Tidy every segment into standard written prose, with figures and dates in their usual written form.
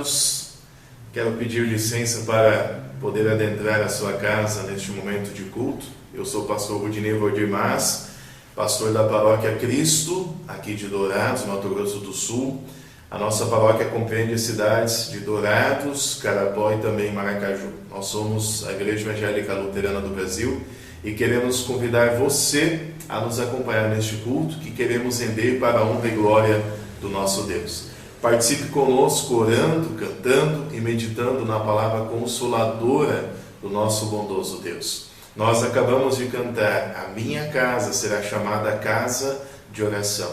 amados, quero pedir licença para poder adentrar a sua casa neste momento de culto. Eu sou o pastor Rudinei Valdir Mas, pastor da paróquia Cristo, aqui de Dourados, Mato Grosso do Sul. A nossa paróquia compreende as cidades de Dourados, Carapó e também Maracaju. Nós somos a Igreja Evangélica Luterana do Brasil e queremos convidar você a nos acompanhar neste culto que queremos render para a honra e glória do nosso Deus. Participe conosco orando, cantando e meditando na palavra consoladora do nosso bondoso Deus. Nós acabamos de cantar: a minha casa será chamada casa de oração.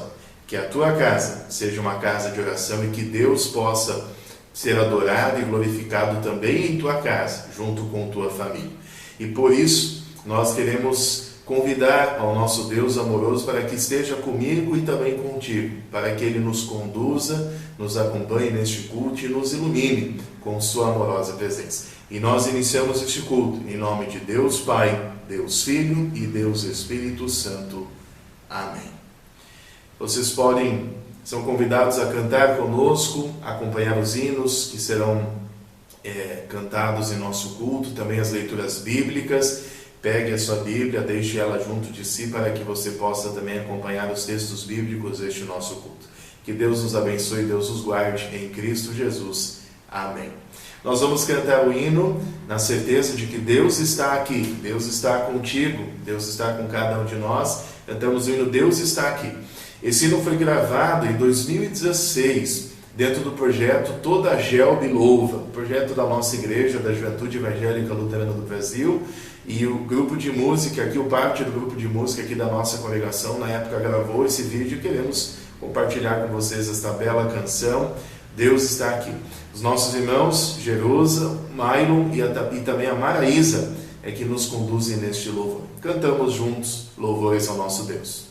Que a tua casa seja uma casa de oração e que Deus possa ser adorado e glorificado também em tua casa, junto com tua família. E por isso, nós queremos convidar ao nosso Deus amoroso para que esteja comigo e também contigo, para que Ele nos conduza, nos acompanhe neste culto e nos ilumine com sua amorosa presença. E nós iniciamos este culto em nome de Deus Pai, Deus Filho e Deus Espírito Santo. Amém. Vocês são convidados a cantar conosco, acompanhar os hinos que serão cantados em nosso culto, também as leituras bíblicas. Pegue a sua Bíblia, deixe ela junto de si para que você possa também acompanhar os textos bíblicos deste nosso culto. Que Deus nos abençoe e Deus nos guarde em Cristo Jesus. Amém. Nós vamos cantar o hino na certeza de que Deus está aqui, Deus está contigo, Deus está com cada um de nós. Cantamos o hino Deus está aqui. Esse hino foi gravado em 2016, dentro do projeto Toda a Gelbe Louva, projeto da nossa igreja, da Juventude Evangélica Luterana do Brasil, e o grupo de música, aqui o parte do grupo de música aqui da nossa congregação, na época gravou esse vídeo e queremos compartilhar com vocês esta bela canção, Deus está aqui. Os nossos irmãos, Jerusa, Mailon e também a Maraísa, é que nos conduzem neste louvor. Cantamos juntos louvores ao nosso Deus.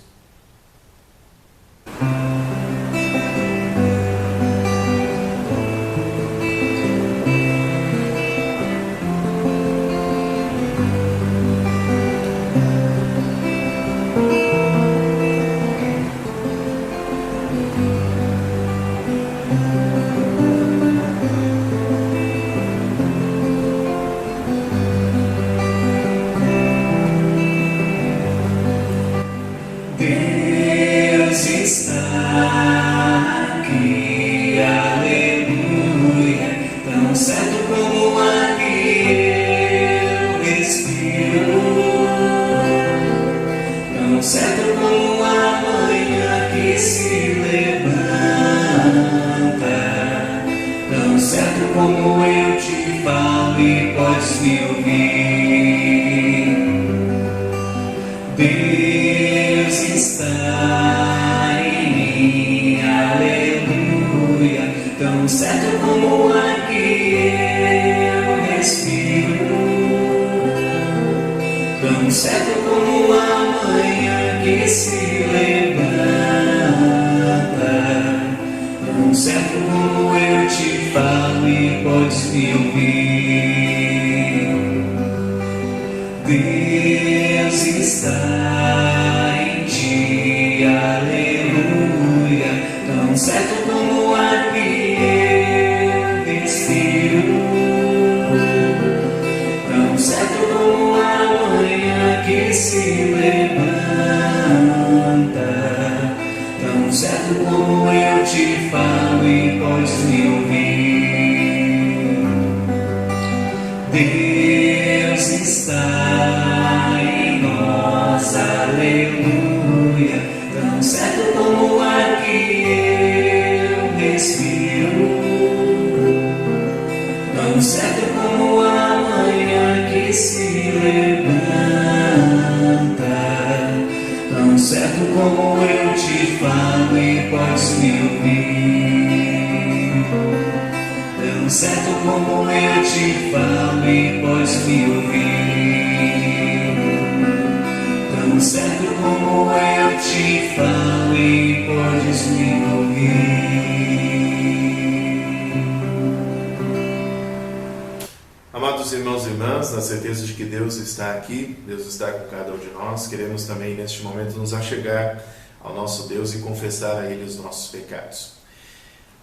Amados irmãos e irmãs, na certeza de que Deus está aqui, Deus está com cada um de nós, queremos também neste momento nos achegar ao nosso Deus e confessar a Ele os nossos pecados.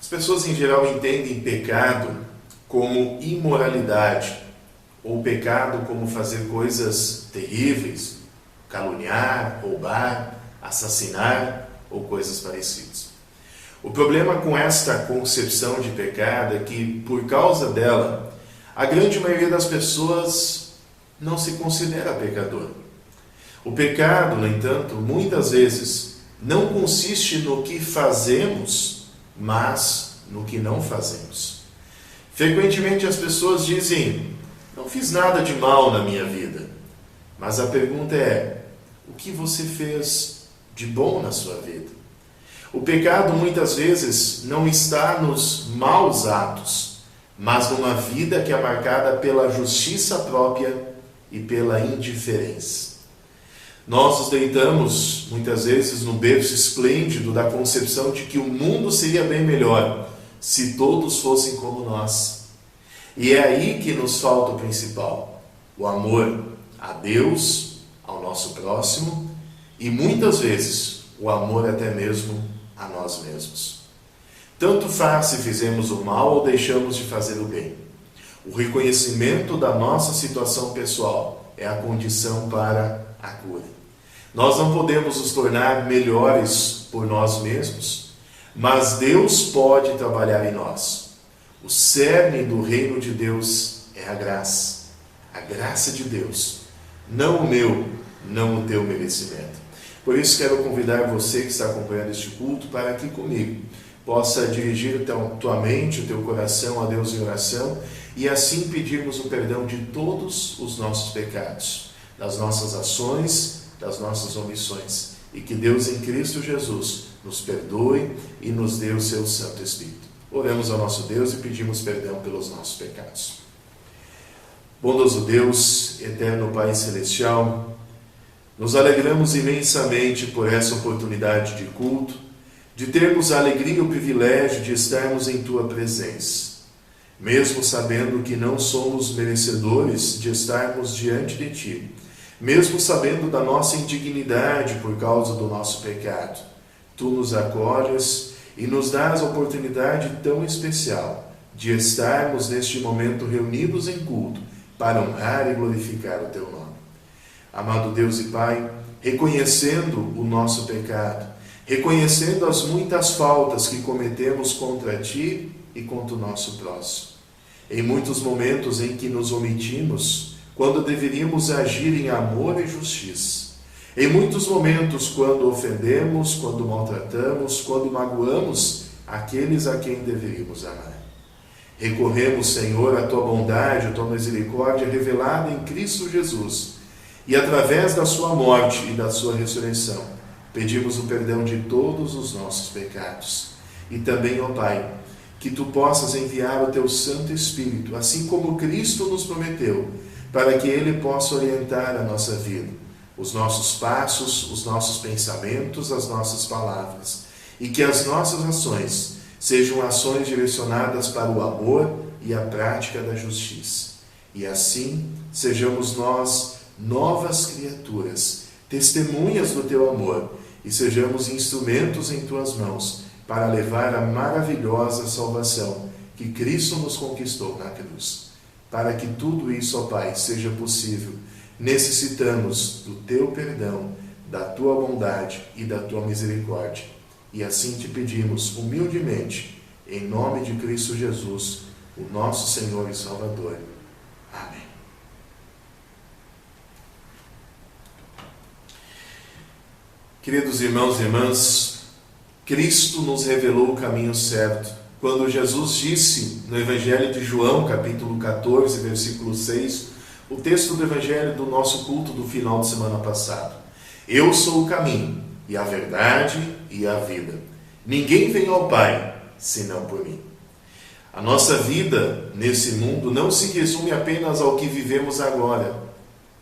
As pessoas em geral entendem pecado como imoralidade, ou pecado como fazer coisas terríveis, caluniar, roubar, assassinar ou coisas parecidas. O problema com esta concepção de pecado é que, por causa dela, a grande maioria das pessoas não se considera pecador. O pecado, no entanto, muitas vezes não consiste no que fazemos, mas no que não fazemos. Frequentemente as pessoas dizem: não fiz nada de mal na minha vida. Mas a pergunta é: o que você fez de bom na sua vida? O pecado muitas vezes não está nos maus atos, mas numa vida que é marcada pela justiça própria e pela indiferença. Nós nos deitamos muitas vezes no berço esplêndido da concepção de que o mundo seria bem melhor se todos fossem como nós. E é aí que nos falta o principal: o amor a Deus, ao nosso próximo e muitas vezes o amor até mesmo a nós mesmos. Tanto faz se fizemos o mal ou deixamos de fazer o bem. O reconhecimento da nossa situação pessoal é a condição para a cura. Nós não podemos nos tornar melhores por nós mesmos, mas Deus pode trabalhar em nós. O cerne do reino de Deus é a graça de Deus, não o meu, não o teu merecimento. Por isso quero convidar você que está acompanhando este culto para aqui comigo possa dirigir tua mente, o teu coração a Deus em oração e assim pedirmos o perdão de todos os nossos pecados, das nossas ações, das nossas omissões, e que Deus em Cristo Jesus nos perdoe e nos dê o seu Santo Espírito. Oremos ao nosso Deus e pedimos perdão pelos nossos pecados. Bondoso Deus, eterno Pai Celestial, nos alegramos imensamente por essa oportunidade de culto, de termos a alegria e o privilégio de estarmos em Tua presença, mesmo sabendo que não somos merecedores de estarmos diante de Ti, mesmo sabendo da nossa indignidade por causa do nosso pecado. Tu nos acolhes e nos dás a oportunidade tão especial de estarmos neste momento reunidos em culto para honrar e glorificar o Teu nome. Amado Deus e Pai, reconhecendo o nosso pecado, reconhecendo as muitas faltas que cometemos contra Ti e contra o nosso próximo, em muitos momentos em que nos omitimos, quando deveríamos agir em amor e justiça, em muitos momentos quando ofendemos, quando maltratamos, quando magoamos aqueles a quem deveríamos amar. Recorremos, Senhor, à Tua bondade, à Tua misericórdia revelada em Cristo Jesus, e através da Sua morte e da Sua ressurreição, pedimos o perdão de todos os nossos pecados. E também, ó Pai, que Tu possas enviar o Teu Santo Espírito, assim como Cristo nos prometeu, para que Ele possa orientar a nossa vida, os nossos passos, os nossos pensamentos, as nossas palavras, e que as nossas ações sejam ações direcionadas para o amor e a prática da justiça. E assim, sejamos nós novas criaturas, testemunhas do Teu amor, e sejamos instrumentos em Tuas mãos para levar a maravilhosa salvação que Cristo nos conquistou na cruz. Para que tudo isso, ó Pai, seja possível, necessitamos do Teu perdão, da Tua bondade e da Tua misericórdia. E assim Te pedimos humildemente, em nome de Cristo Jesus, o nosso Senhor e Salvador. Amém. Queridos irmãos e irmãs, Cristo nos revelou o caminho certo. Quando Jesus disse no Evangelho de João, capítulo 14, versículo 6, o texto do Evangelho do nosso culto do final de semana passado: Eu sou o caminho, e a verdade e a vida. Ninguém vem ao Pai, senão por mim. A nossa vida nesse mundo não se resume apenas ao que vivemos agora,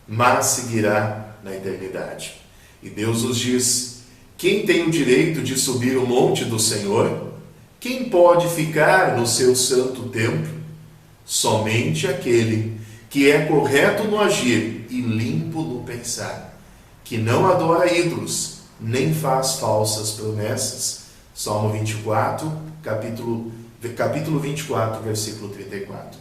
mas seguirá na eternidade. E Deus nos diz: quem tem o direito de subir o monte do Senhor? Quem pode ficar no seu santo templo? Somente aquele que é correto no agir e limpo no pensar, que não adora ídolos, nem faz falsas promessas. Salmo 24, capítulo 24, versículo 34.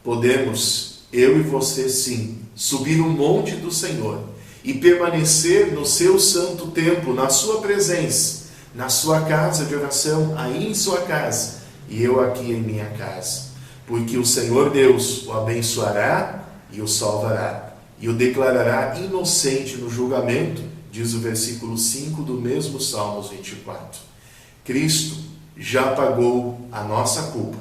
Podemos, eu e você sim, subir o monte do Senhor e permanecer no seu santo templo, na sua presença, na sua casa de oração, aí em sua casa, e eu aqui em minha casa. Porque o Senhor Deus o abençoará e o salvará, e o declarará inocente no julgamento, diz o versículo 5 do mesmo Salmos 24. Cristo já pagou a nossa culpa,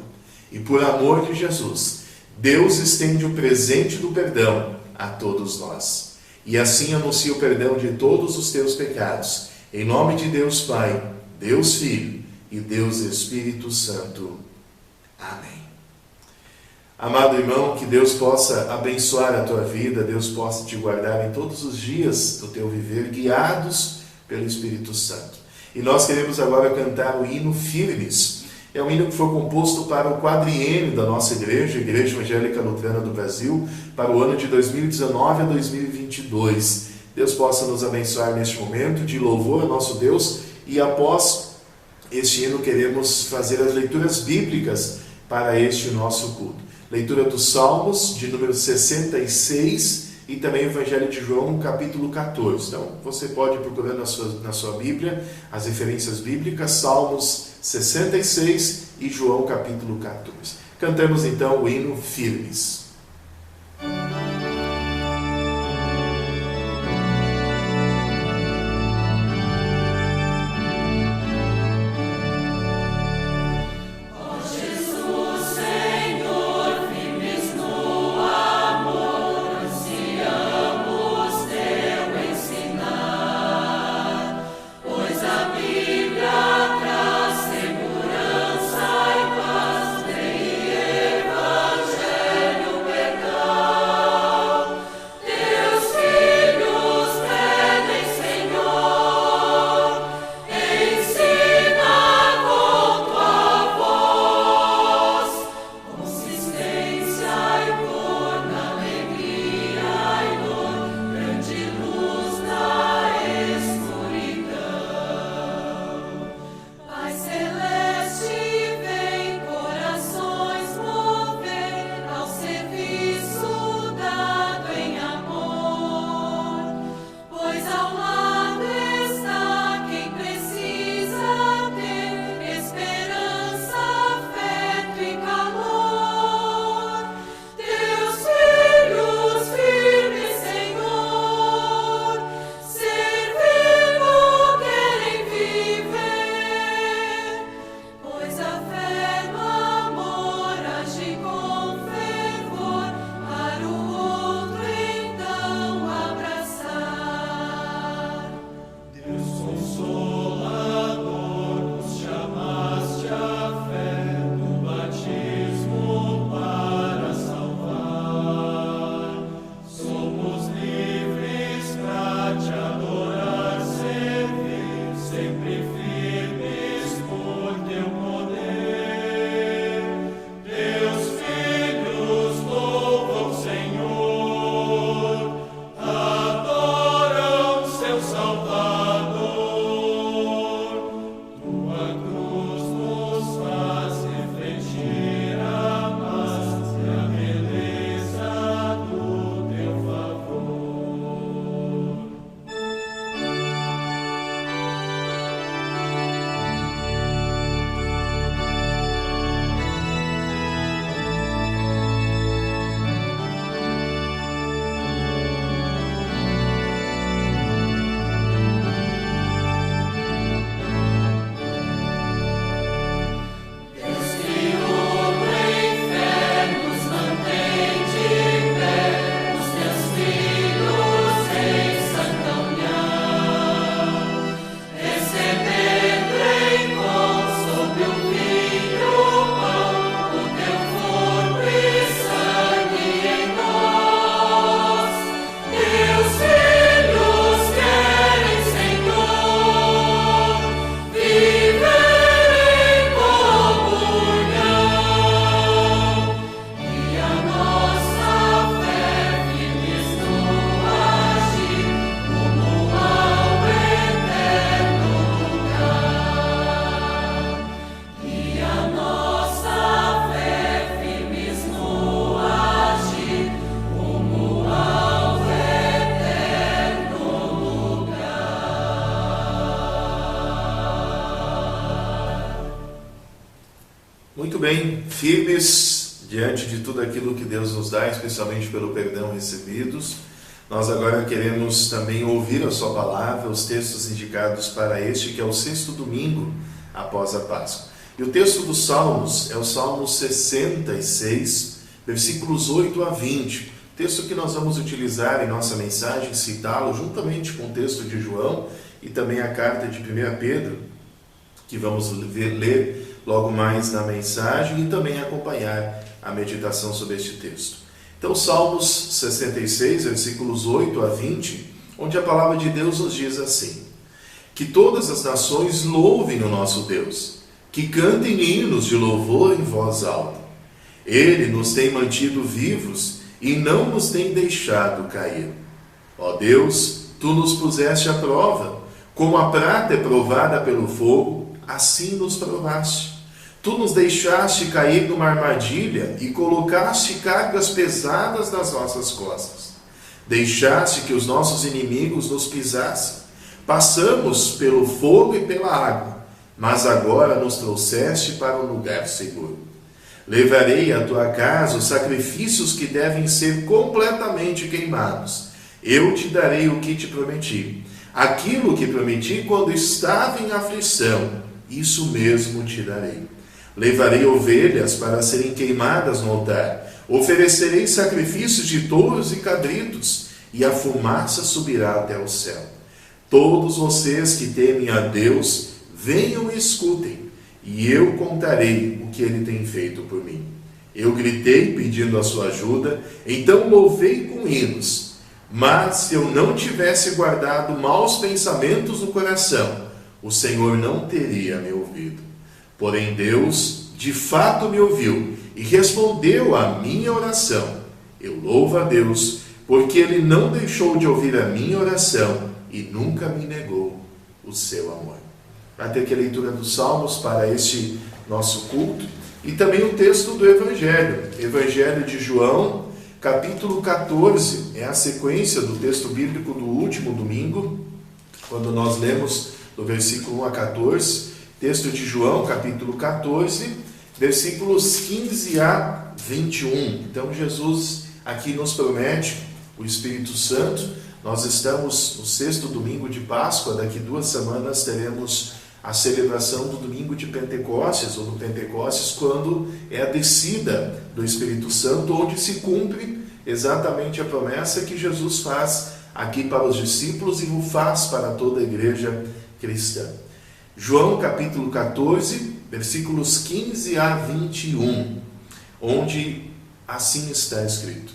e por amor de Jesus, Deus estende o presente do perdão a todos nós. E assim anuncia o perdão de todos os teus pecados. Em nome de Deus Pai, Deus Filho e Deus Espírito Santo. Amém. Amado irmão, que Deus possa abençoar a tua vida, Deus possa te guardar em todos os dias do teu viver, guiados pelo Espírito Santo. E nós queremos agora cantar o hino Firmes. É um hino que foi composto para o quadriênio da nossa igreja, Igreja Evangélica Luterana do Brasil, para o ano de 2019 a 2022. Deus possa nos abençoar neste momento de louvor ao nosso Deus, e após este hino queremos fazer as leituras bíblicas para este nosso culto. Leitura dos Salmos, de número 66, e também o Evangelho de João, capítulo 14. Então, você pode procurar na sua Bíblia as referências bíblicas, Salmos 66 e João, capítulo 14. Cantamos então o hino Firmes. Segurança e paz, tem Evangelho Muito bem, firmes diante de tudo aquilo que Deus nos dá, especialmente pelo perdão recebidos, nós agora queremos também ouvir a sua palavra, os textos indicados para este, que é o 6º domingo após a Páscoa. E o texto dos Salmos é o Salmo 66, versículos 8 a 20, texto que nós vamos utilizar em nossa mensagem, citá-lo juntamente com o texto de João e também a carta de 1 Pedro, que vamos ler logo mais na mensagem e também acompanhar a meditação sobre este texto. Então, Salmos 66, versículos 8 a 20, onde a palavra de Deus nos diz assim: que todas as nações louvem o nosso Deus, que cantem hinos de louvor em voz alta. Ele nos tem mantido vivos e não nos tem deixado cair. Ó Deus, tu nos puseste à prova, como a prata é provada pelo fogo, assim nos provaste. Tu nos deixaste cair numa armadilha e colocaste cargas pesadas nas nossas costas. Deixaste que os nossos inimigos nos pisassem. Passamos pelo fogo e pela água, mas agora nos trouxeste para um lugar seguro. Levarei à tua casa os sacrifícios que devem ser completamente queimados. Eu te darei o que te prometi. Aquilo que prometi quando estava em aflição, isso mesmo te darei. Levarei ovelhas para serem queimadas no altar. Oferecerei sacrifícios de touros e cabritos, e a fumaça subirá até o céu. Todos vocês que temem a Deus, venham e escutem, e eu contarei o que ele tem feito por mim. Eu gritei pedindo a sua ajuda, então louvei com hinos. Mas se eu não tivesse guardado maus pensamentos no coração, o Senhor não teria me ouvido. Porém Deus, de fato, me ouviu e respondeu à minha oração. Eu louvo a Deus, porque Ele não deixou de ouvir a minha oração e nunca me negou o seu amor. Vai ter aqui a leitura dos Salmos para este nosso culto e também o texto do Evangelho. Evangelho de João, capítulo 14, é a sequência do texto bíblico do último domingo, quando nós lemos do versículo 1 a 14, texto de João, capítulo 14, versículos 15 a 21. Então, Jesus aqui nos promete o Espírito Santo. Nós estamos no 6º domingo de Páscoa, daqui 2 semanas teremos a celebração do domingo de Pentecostes, ou do Pentecostes, quando é a descida do Espírito Santo, onde se cumpre exatamente a promessa que Jesus faz aqui para os discípulos e o faz para toda a igreja cristã. João capítulo 14, versículos 15 a 21, onde assim está escrito.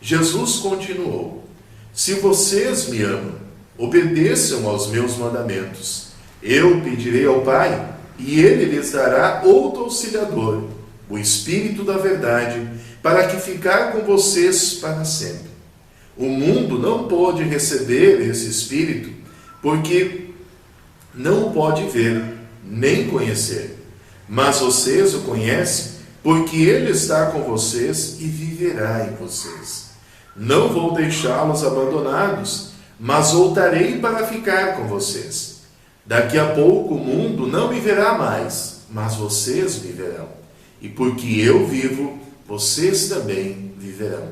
Jesus continuou: se vocês me amam, obedeçam aos meus mandamentos. Eu pedirei ao Pai, e Ele lhes dará outro auxiliador, o Espírito da verdade, para que ficar com vocês para sempre. O mundo não pode receber esse Espírito, porque não o pode ver, nem conhecer. Mas vocês o conhecem, porque Ele está com vocês e viverá em vocês. Não vou deixá-los abandonados, mas voltarei para ficar com vocês. Daqui a pouco o mundo não me verá mais, mas vocês me verão. E porque eu vivo, vocês também viverão.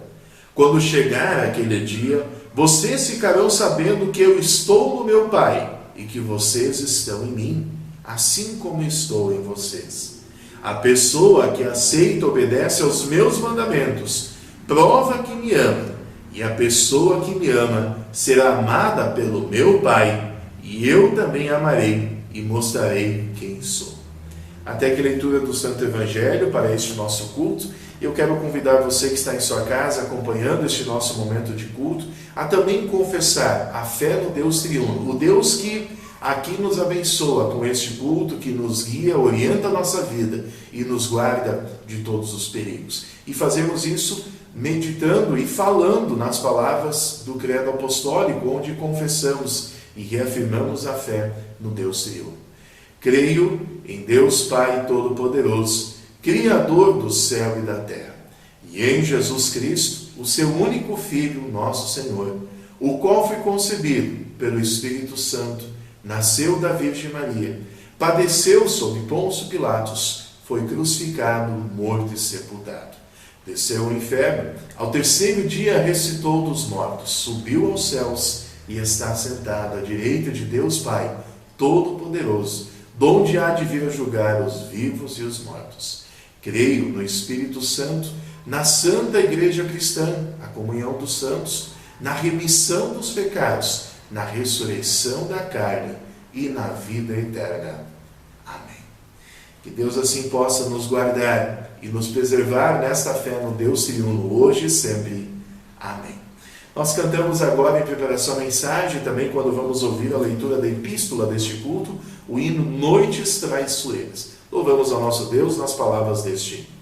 Quando chegar aquele dia, vocês ficarão sabendo que eu estou no meu Pai e que vocês estão em mim, assim como estou em vocês. A pessoa que aceita e obedece aos meus mandamentos prova que me ama, e a pessoa que me ama será amada pelo meu Pai, e eu também amarei e mostrarei quem sou. Até que a leitura do Santo Evangelho para este nosso culto. Eu quero convidar você que está em sua casa, acompanhando este nosso momento de culto, a também confessar a fé no Deus triuno, o Deus que aqui nos abençoa com este culto, que nos guia, orienta a nossa vida e nos guarda de todos os perigos. E fazemos isso meditando e falando nas palavras do Credo Apostólico, onde confessamos e reafirmamos a fé no Deus triuno. Creio em Deus Pai Todo-Poderoso, Criador do céu e da terra, e em Jesus Cristo, o seu único Filho, nosso Senhor, o qual foi concebido pelo Espírito Santo, nasceu da Virgem Maria, padeceu sob Pôncio Pilatos, foi crucificado, morto e sepultado. Desceu ao inferno, ao terceiro dia ressuscitou dos mortos, subiu aos céus e está sentado à direita de Deus Pai, Todo-Poderoso, donde há de vir a julgar os vivos e os mortos. Creio no Espírito Santo, na Santa Igreja Cristã, a comunhão dos santos, na remissão dos pecados, na ressurreição da carne e na vida eterna. Amém. Que Deus assim possa nos guardar e nos preservar nesta fé no Deus triuno, hoje e sempre. Amém. Nós cantamos agora, em preparação à mensagem, também quando vamos ouvir a leitura da epístola deste culto, o hino Noites Traiçoeiras. Louvamos ao nosso Deus nas palavras deste hino.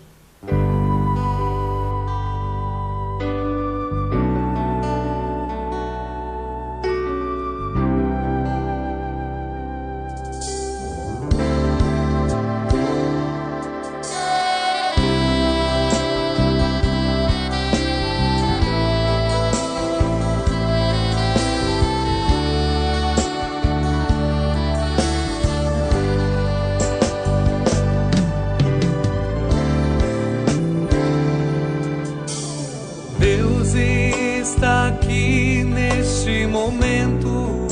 Está aqui neste momento,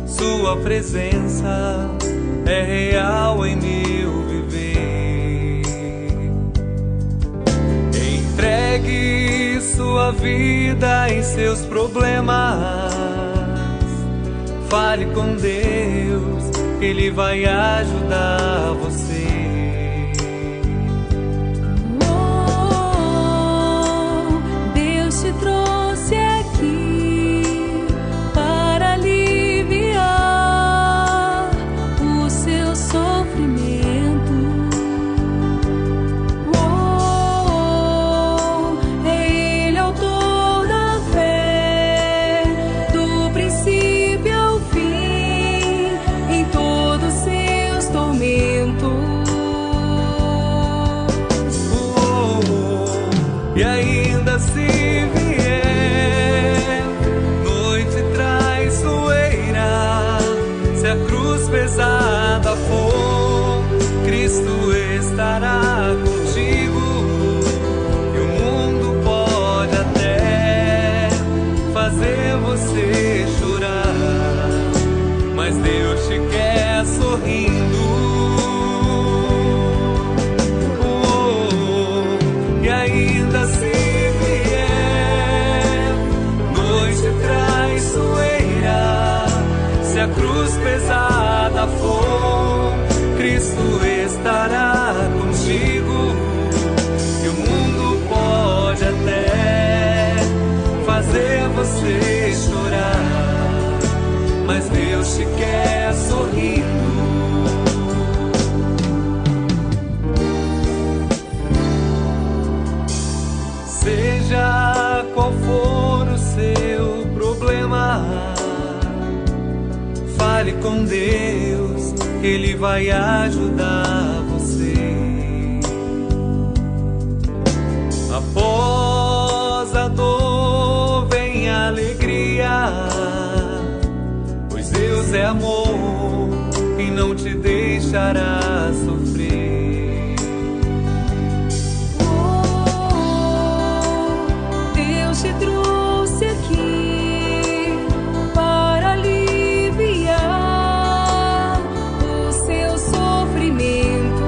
Sua presença é real em meu viver. Entregue sua vida em seus problemas, fale com Deus, Ele vai ajudar você. Te trouxe aqui para aliviar o seu sofrimento. É Ele autor da fé, do princípio ao fim, em todos seus tormentos. E ainda se vier noite traiçoeira, se a cruz pesada for, Cristo estará contigo. E o mundo pode até fazer você chorar, mas Deus te quer sorrindo. E ainda se vier noite traiçoeira, se a cruz pesada for, Cristo estará contigo. E o mundo pode até fazer você chorar, mas Deus te quer sorrindo. Seja qual for o seu problema, fale com Deus, Ele vai ajudar você. Após a dor vem a alegria, pois Deus é amor e não te deixará sofrer. Te trouxe aqui para aliviar o seu sofrimento.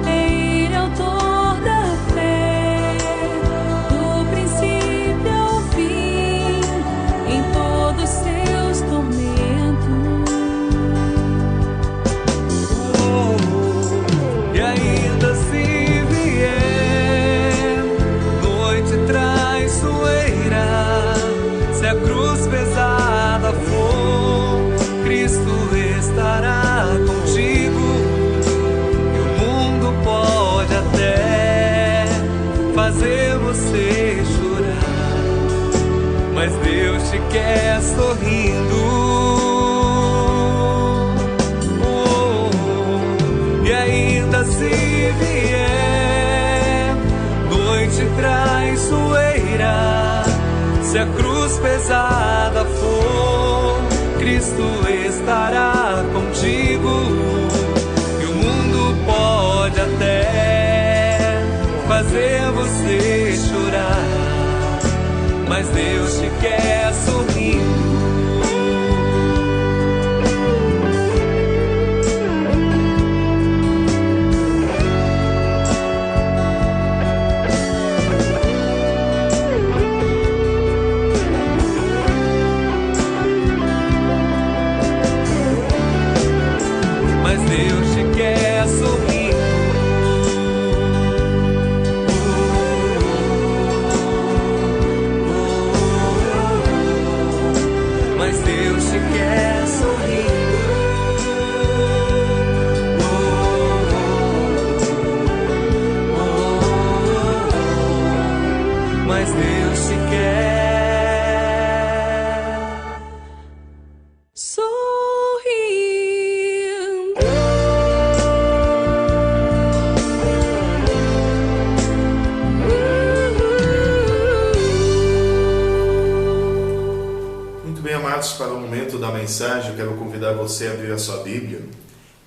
É Ele autor da fé, do princípio ao fim, em todos seus tormentos. E ainda se se a cruz pesada for, Cristo estará contigo. E o mundo pode até fazer você chorar, mas Deus te quer sorrindo. E ainda se vier noite traiçoeira, se a cruz pesada for, Cristo estará contigo. E o mundo pode até fazer você chorar, mas Deus te quer sorrindo. Para o momento da mensagem, eu quero convidar você a abrir a sua Bíblia.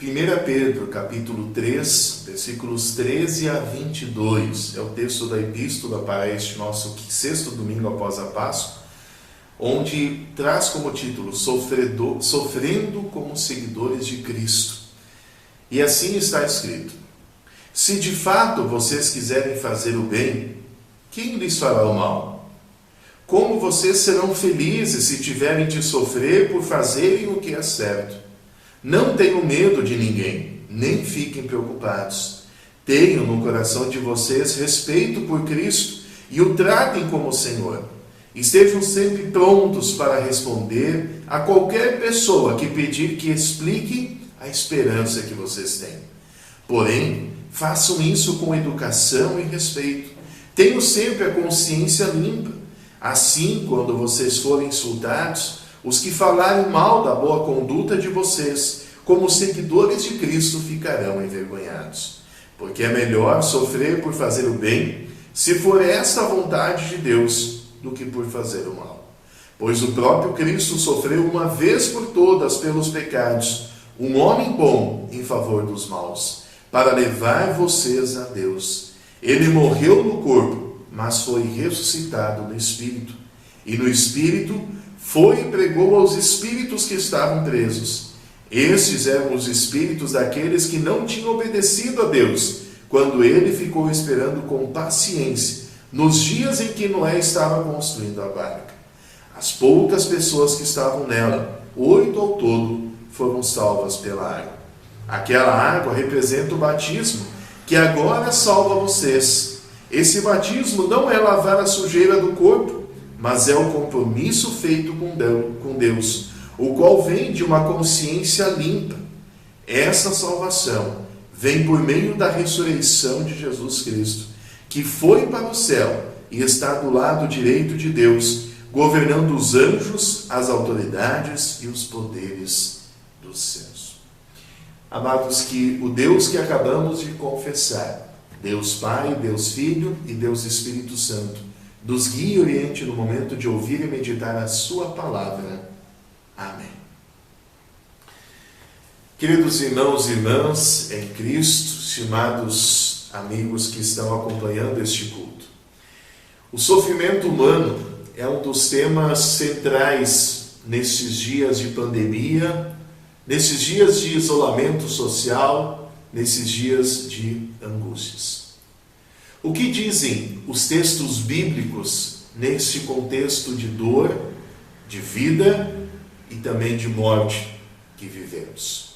1 Pedro, capítulo 3, versículos 13 a 22. É o texto da epístola para este nosso sexto domingo após a Páscoa, onde traz como título Sofrendo como seguidores de Cristo. E assim está escrito: se de fato vocês quiserem fazer o bem, quem lhes fará o mal? Como vocês serão felizes se tiverem de sofrer por fazerem o que é certo? Não tenham medo de ninguém, nem fiquem preocupados. Tenham no coração de vocês respeito por Cristo e o tratem como Senhor. Estejam sempre prontos para responder a qualquer pessoa que pedir que explique a esperança que vocês têm. Porém, façam isso com educação e respeito. Tenham sempre a consciência limpa. Assim, quando vocês forem insultados, os que falarem mal da boa conduta de vocês, como seguidores de Cristo, ficarão envergonhados. Porque é melhor sofrer por fazer o bem, se for essa a vontade de Deus, do que por fazer o mal. Pois o próprio Cristo sofreu uma vez por todas pelos pecados, um homem bom em favor dos maus, para levar vocês a Deus. Ele morreu no corpo, mas foi ressuscitado no Espírito. E no Espírito foi e pregou aos espíritos que estavam presos. Estes eram os espíritos daqueles que não tinham obedecido a Deus, quando ele ficou esperando com paciência, nos dias em que Noé estava construindo a barca. As poucas pessoas que estavam nela, 8 ao todo, foram salvas pela água. Aquela água representa o batismo, que agora salva vocês. Esse batismo não é lavar a sujeira do corpo, mas é o compromisso feito com Deus, o qual vem de uma consciência limpa. Essa salvação vem por meio da ressurreição de Jesus Cristo, que foi para o céu e está do lado direito de Deus, governando os anjos, as autoridades e os poderes dos céus. Amados, que o Deus que acabamos de confessar, Deus Pai, Deus Filho e Deus Espírito Santo, nos guie e oriente no momento de ouvir e meditar a sua palavra. Amém. Queridos irmãos e irmãs em Cristo, estimados amigos que estão acompanhando este culto, o sofrimento humano é um dos temas centrais nesses dias de pandemia, nesses dias de isolamento social, nesses dias de angústias. O que dizem os textos bíblicos neste contexto de dor, de vida e também de morte que vivemos?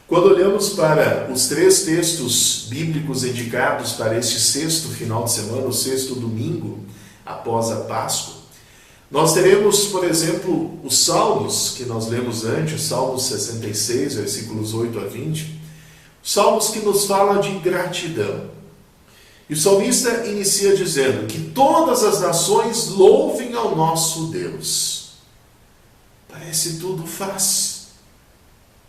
Quando olhamos para os 3 textos bíblicos indicados para este sexto final de semana, o sexto domingo após a Páscoa, nós teremos, por exemplo, os Salmos que nós lemos antes, Salmos 66, versículos 8 a 20, Salmos que nos falam de gratidão. E o salmista inicia dizendo que todas as nações louvem ao nosso Deus. Parece tudo fácil,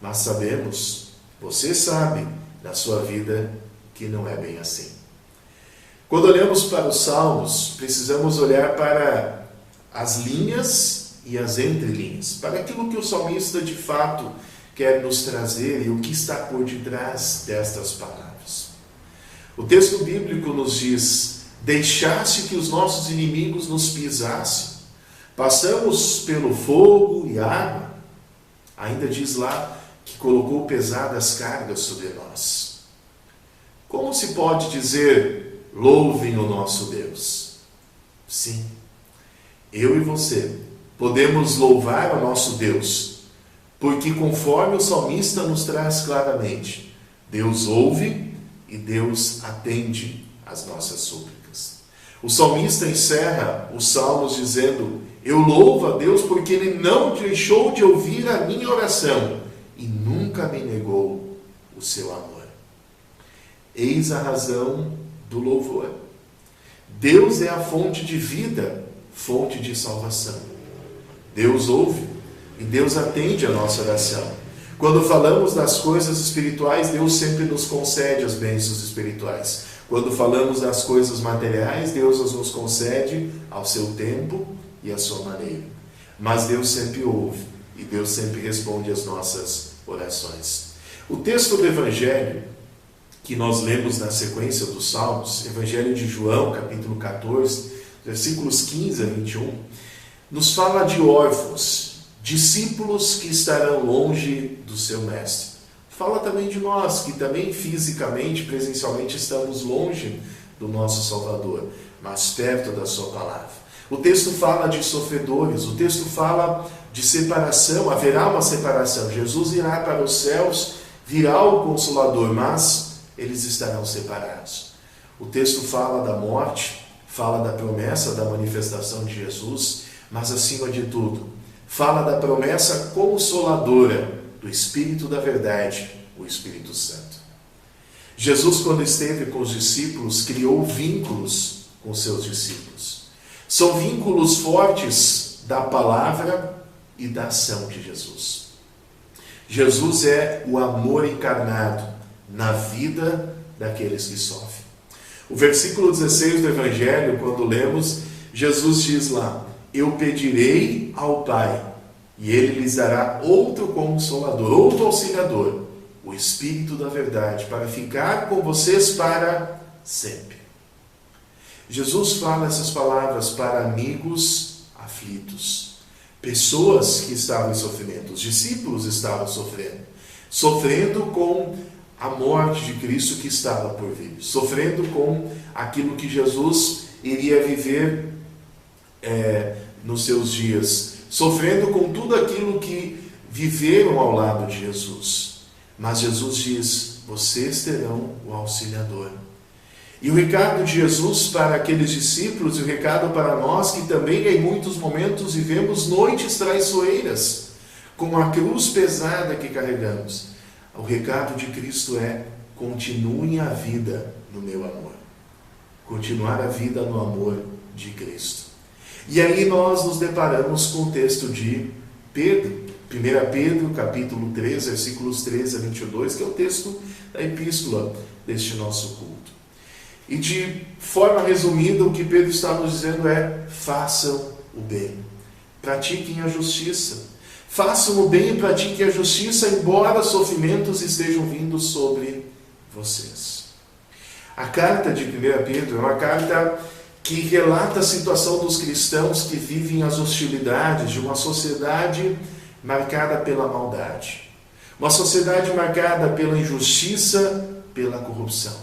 mas sabemos, você sabe, na sua vida, que não é bem assim. Quando olhamos para os Salmos, precisamos olhar para as linhas e as entrelinhas, para aquilo que o salmista de fato quer nos trazer e o que está por detrás destas palavras. O texto bíblico nos diz: deixaste que os nossos inimigos nos pisassem, passamos pelo fogo e água. Ainda diz lá que colocou pesadas cargas sobre nós. Como se pode dizer, louvem o nosso Deus? Sim, eu e você podemos louvar o nosso Deus, porque conforme o salmista nos traz claramente, Deus ouve e Deus atende às nossas súplicas. O salmista encerra os salmos dizendo: eu louvo a Deus porque Ele não deixou de ouvir a minha oração e nunca me negou o seu amor. Eis a razão do louvor. Deus é a fonte de vida, fonte de salvação. Deus ouve e Deus atende a nossa oração. Quando falamos das coisas espirituais, Deus sempre nos concede as bênçãos espirituais. Quando falamos das coisas materiais, Deus nos concede ao seu tempo e à sua maneira. Mas Deus sempre ouve e Deus sempre responde às nossas orações. O texto do Evangelho que nós lemos na sequência dos Salmos, Evangelho de João, capítulo 14, versículos 15 a 21, nos fala de órfãos, discípulos que estarão longe do seu mestre. Fala também de nós, que também fisicamente, presencialmente, estamos longe do nosso Salvador, mas perto da sua palavra. O texto fala de sofredores, o texto fala de separação, haverá uma separação. Jesus irá para os céus, virá o Consolador, mas eles estarão separados. O texto fala da morte, fala da promessa da manifestação de Jesus, mas acima de tudo, fala da promessa consoladora do Espírito da verdade, o Espírito Santo. Jesus, quando esteve com os discípulos, criou vínculos com seus discípulos. São vínculos fortes da palavra e da ação de Jesus. Jesus é o amor encarnado na vida daqueles que sofrem. O versículo 16 do Evangelho, quando lemos, Jesus diz lá: eu pedirei ao Pai, e Ele lhes dará outro Consolador, outro Auxiliador, o Espírito da verdade, para ficar com vocês para sempre. Jesus fala essas palavras para amigos aflitos, pessoas que estavam em sofrimento. Os discípulos estavam sofrendo com a morte de Cristo que estava por vir, sofrendo com aquilo que Jesus iria viver nos seus dias, sofrendo com tudo aquilo que viveram ao lado de Jesus. Mas Jesus diz: vocês terão o Auxiliador. E o recado de Jesus para aqueles discípulos, e o recado para nós, que também em muitos momentos vivemos noites traiçoeiras, com a cruz pesada que carregamos, o recado de Cristo é: continuem a vida no meu amor. Continuar a vida no amor de Cristo. E aí nós nos deparamos com o texto de Pedro, 1 Pedro, capítulo 3, versículos 13 a 22, que é o texto da epístola deste nosso culto. E de forma resumida, o que Pedro está nos dizendo é: façam o bem, pratiquem a justiça. Façam o bem e pratiquem a justiça, embora sofrimentos estejam vindo sobre vocês. A carta de 1 Pedro é uma carta que relata a situação dos cristãos que vivem as hostilidades de uma sociedade marcada pela maldade. Uma sociedade marcada pela injustiça, pela corrupção.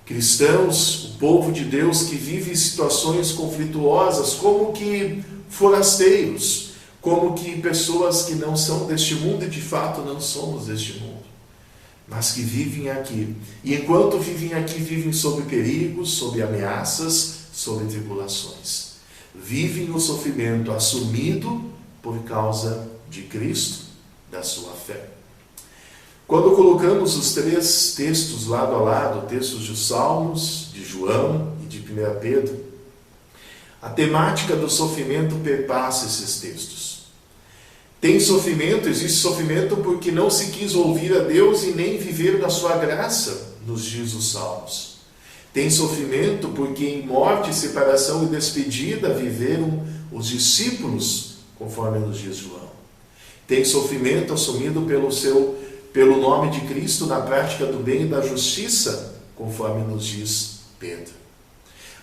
Cristãos, o povo de Deus que vive situações conflituosas, como que forasteiros, como que pessoas que não são deste mundo, e de fato não somos deste mundo, mas que vivem aqui. E enquanto vivem aqui, vivem sob perigos, sob ameaças, sob tribulações. Vivem o sofrimento assumido por causa de Cristo, da sua fé. Quando colocamos os três textos lado a lado, textos dos Salmos, de João e de 1 Pedro, a temática do sofrimento perpassa esses textos. Tem sofrimento, existe sofrimento porque não se quis ouvir a Deus e nem viver da sua graça, nos diz os Salmos. Tem sofrimento porque em morte, separação e despedida viveram os discípulos conforme nos diz João. Tem sofrimento assumido pelo nome de Cristo na prática do bem e da justiça, conforme nos diz Pedro.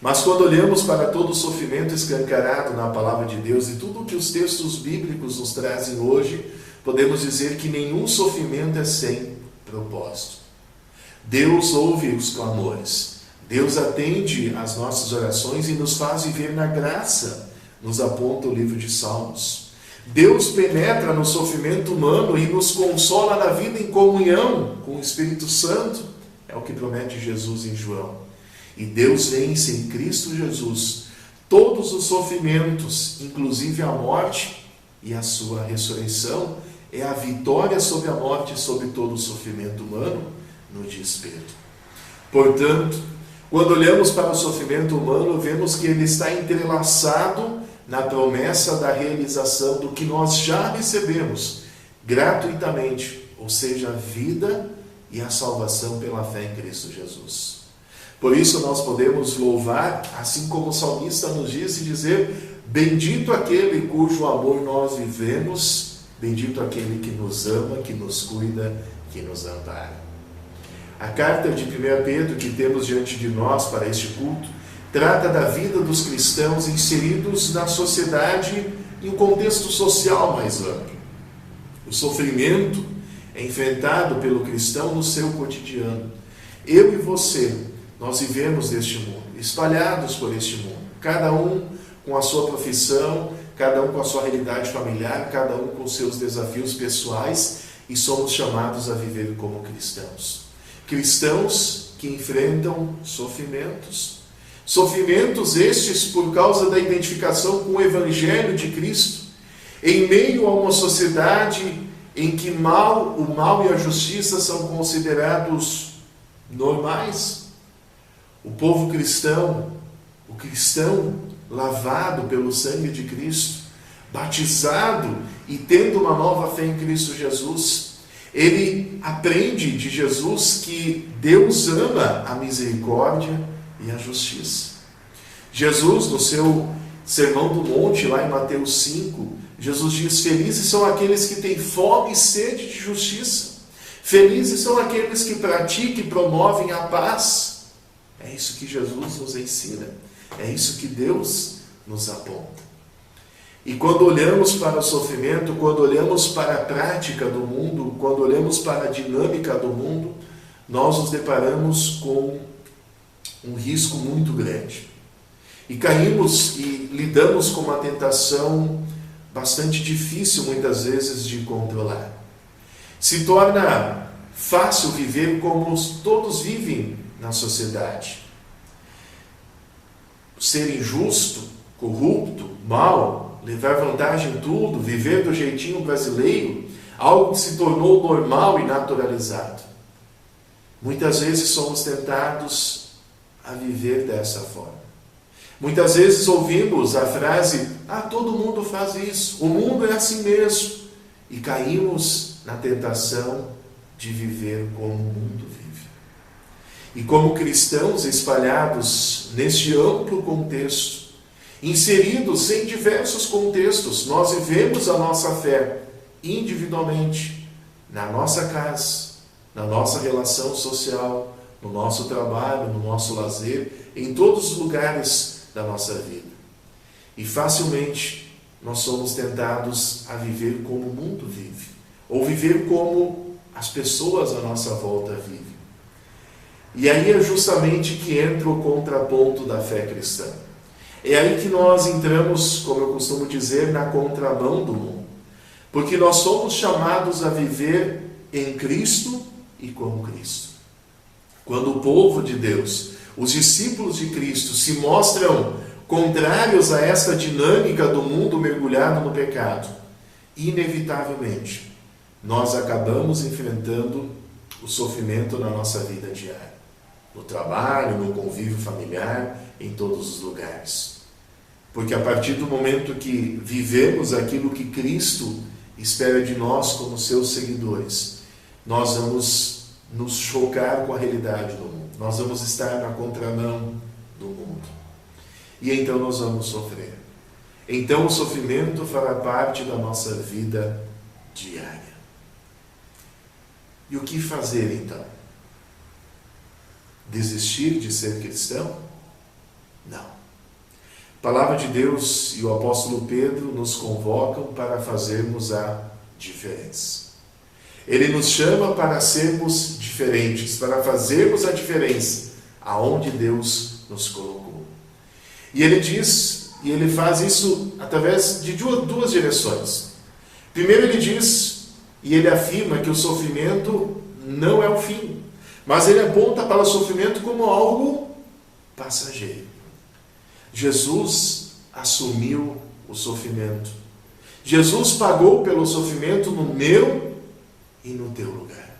Mas quando olhamos para todo o sofrimento escancarado na palavra de Deus e tudo o que os textos bíblicos nos trazem hoje, podemos dizer que nenhum sofrimento é sem propósito. Deus ouve os clamores, Deus atende às nossas orações e nos faz viver na graça, nos aponta o livro de Salmos. Deus penetra no sofrimento humano e nos consola na vida em comunhão com o Espírito Santo, é o que promete Jesus em João. E Deus vence em Cristo Jesus todos os sofrimentos, inclusive a morte, e a sua ressurreição é a vitória sobre a morte e sobre todo o sofrimento humano, nos diz Pedro. Portanto, quando olhamos para o sofrimento humano, vemos que ele está entrelaçado na promessa da realização do que nós já recebemos gratuitamente, ou seja, a vida e a salvação pela fé em Cristo Jesus. Por isso nós podemos louvar, assim como o salmista nos diz, e dizer: bendito aquele cujo amor nós vivemos, bendito aquele que nos ama, que nos cuida, que nos ampara. A carta de 1 Pedro que temos diante de nós para este culto trata da vida dos cristãos inseridos na sociedade em um contexto social mais amplo. O sofrimento é enfrentado pelo cristão no seu cotidiano. Eu e você, nós vivemos neste mundo, espalhados por este mundo, cada um com a sua profissão, cada um com a sua realidade familiar, cada um com seus desafios pessoais, e somos chamados a viver como cristãos. Cristãos que enfrentam sofrimentos estes por causa da identificação com o Evangelho de Cristo, em meio a uma sociedade em que o mal e a justiça são considerados normais. O povo cristão, o cristão lavado pelo sangue de Cristo, batizado e tendo uma nova fé em Cristo Jesus, ele aprende de Jesus que Deus ama a misericórdia e a justiça. Jesus, no seu Sermão do Monte, lá em Mateus 5, Jesus diz: felizes são aqueles que têm fome e sede de justiça. Felizes são aqueles que praticam e promovem a paz. É isso que Jesus nos ensina. É isso que Deus nos aponta. E quando olhamos para o sofrimento, quando olhamos para a prática do mundo, quando olhamos para a dinâmica do mundo, nós nos deparamos com um risco muito grande. E caímos e lidamos com uma tentação bastante difícil, muitas vezes, de controlar. Se torna fácil viver como todos vivem na sociedade. Ser injusto, corrupto, mau, levar vantagem em tudo, viver do jeitinho brasileiro, algo que se tornou normal e naturalizado. Muitas vezes somos tentados a viver dessa forma. Muitas vezes ouvimos a frase: todo mundo faz isso, o mundo é assim mesmo. E caímos na tentação de viver como o mundo vive. E como cristãos espalhados neste amplo contexto, inseridos em diversos contextos, nós vivemos a nossa fé individualmente, na nossa casa, na nossa relação social, no nosso trabalho, no nosso lazer, em todos os lugares da nossa vida. E facilmente nós somos tentados a viver como o mundo vive, ou viver como as pessoas à nossa volta vivem. E aí é justamente que entra o contraponto da fé cristã. É aí que nós entramos, como eu costumo dizer, na contramão do mundo. Porque nós somos chamados a viver em Cristo e como Cristo. Quando o povo de Deus, os discípulos de Cristo, se mostram contrários a essa dinâmica do mundo mergulhado no pecado, inevitavelmente, nós acabamos enfrentando o sofrimento na nossa vida diária. No trabalho, no convívio familiar, em todos os lugares. Porque a partir do momento que vivemos aquilo que Cristo espera de nós como seus seguidores, nós vamos nos chocar com a realidade do mundo. Nós vamos estar na contramão do mundo. E então nós vamos sofrer. então o sofrimento fará parte da nossa vida diária. E o que fazer então? Desistir de ser cristão? Não. A palavra de Deus e o apóstolo Pedro nos convocam para fazermos a diferença. Ele nos chama para sermos diferentes, para fazermos a diferença aonde Deus nos colocou. E ele diz, e ele faz isso através de duas direções. Primeiro ele diz, e ele afirma que o sofrimento não é o fim, mas ele aponta para o sofrimento como algo passageiro. Jesus assumiu o sofrimento. Jesus pagou pelo sofrimento no meu e no teu lugar.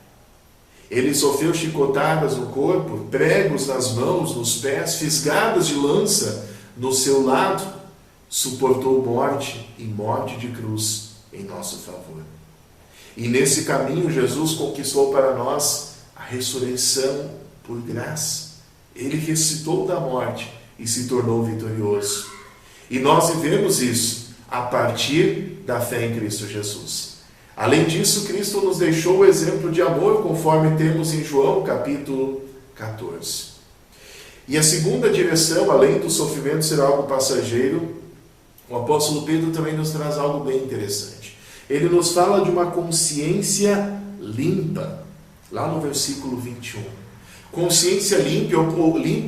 Ele sofreu chicotadas no corpo, pregos nas mãos, nos pés, fisgadas de lança no seu lado, suportou morte e morte de cruz em nosso favor. E nesse caminho Jesus conquistou para nós a ressurreição por graça. Ele ressuscitou da morte e se tornou vitorioso. E nós vivemos isso a partir da fé em Cristo Jesus. Além disso, Cristo nos deixou o exemplo de amor, conforme temos em João capítulo 14. E a segunda direção, além do sofrimento ser algo passageiro, o apóstolo Pedro também nos traz algo bem interessante. Ele nos fala de uma consciência limpa, lá no versículo 21. Consciência limpa,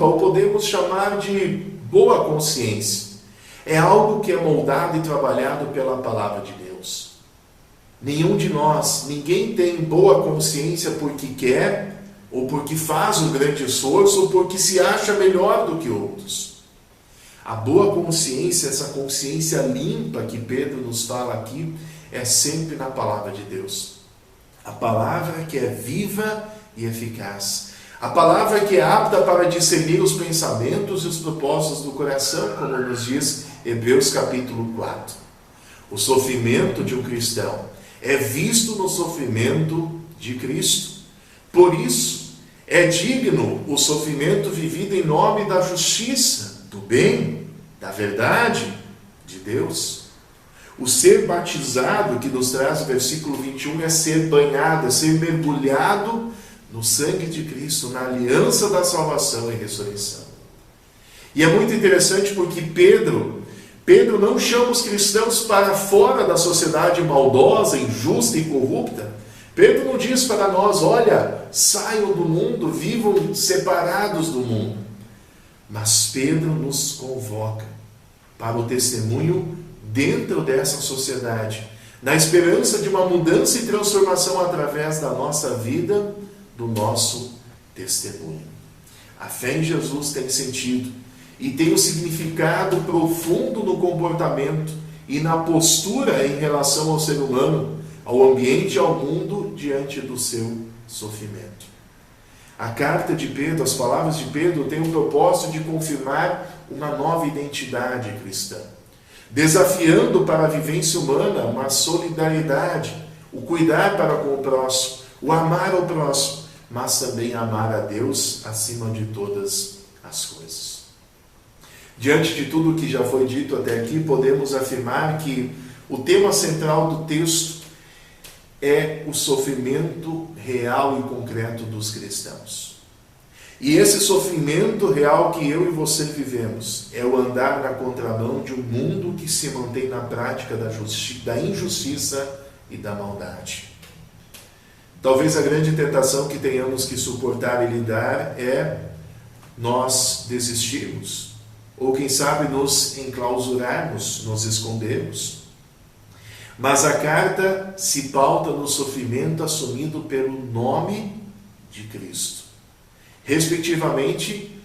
ou podemos chamar de boa consciência. É algo que é moldado e trabalhado pela palavra de Deus. Nenhum de nós, ninguém tem boa consciência porque quer, ou porque faz um grande esforço, ou porque se acha melhor do que outros. A boa consciência, essa consciência limpa que Pedro nos fala aqui, é sempre na palavra de Deus. A palavra que é viva e eficaz. A palavra que é apta para discernir os pensamentos e os propósitos do coração, como nos diz Hebreus capítulo 4. O sofrimento de um cristão é visto no sofrimento de Cristo. Por isso, é digno o sofrimento vivido em nome da justiça, do bem, da verdade de Deus. O ser batizado, que nos traz o versículo 21, é ser banhado, é ser mergulhado no sangue de Cristo, na aliança da salvação e ressurreição. E é muito interessante porque Pedro não chama os cristãos para fora da sociedade maldosa, injusta e corrupta. Pedro não diz para nós, olha, saiam do mundo, vivam separados do mundo. Mas Pedro nos convoca para o testemunho dentro dessa sociedade, na esperança de uma mudança e transformação através da nossa vida, do nosso testemunho. A fé em Jesus tem sentido e tem um significado profundo no comportamento e na postura em relação ao ser humano, ao ambiente e ao mundo diante do seu sofrimento. A carta de Pedro, as palavras de Pedro, têm o propósito de confirmar uma nova identidade cristã, desafiando para a vivência humana uma solidariedade, o cuidar para com o próximo, o amar ao próximo, mas também amar a Deus acima de todas as coisas. Diante de tudo o que já foi dito até aqui, podemos afirmar que o tema central do texto é o sofrimento real e concreto dos cristãos. E esse sofrimento real que eu e você vivemos é o andar na contramão de um mundo que se mantém na prática da injustiça e da maldade. Talvez a grande tentação que tenhamos que suportar e lidar é nós desistirmos, ou quem sabe nos enclausurarmos, nos escondermos. Mas a carta se pauta no sofrimento assumido pelo nome de Cristo, respectivamente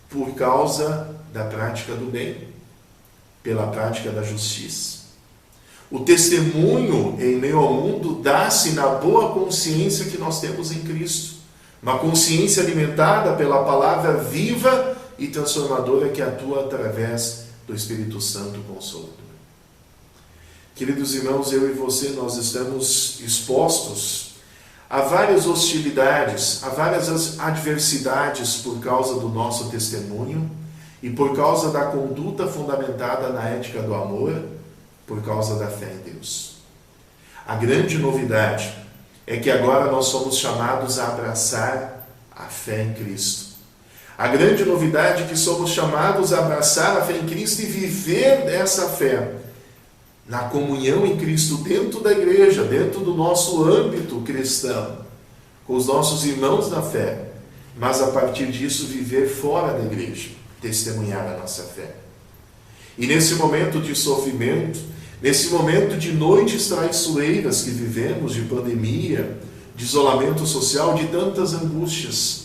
por causa da prática do bem, pela prática da justiça. O testemunho em meio ao mundo dá-se na boa consciência que nós temos em Cristo, uma consciência alimentada pela palavra viva e transformadora que atua através do Espírito Santo Consolador. Queridos irmãos, eu e você, nós estamos expostos a várias hostilidades, a várias adversidades por causa do nosso testemunho e por causa da conduta fundamentada na ética do amor, por causa da fé em Deus. A grande novidade é que agora nós somos chamados a abraçar a fé em Cristo. A grande novidade é que somos chamados a abraçar a fé em Cristo e viver dessa fé na comunhão em Cristo dentro da igreja, dentro do nosso âmbito cristão, com os nossos irmãos na fé, mas a partir disso viver fora da igreja, testemunhar a nossa fé. E nesse momento de sofrimento, nesse momento de noites traiçoeiras que vivemos, de pandemia, de isolamento social, de tantas angústias,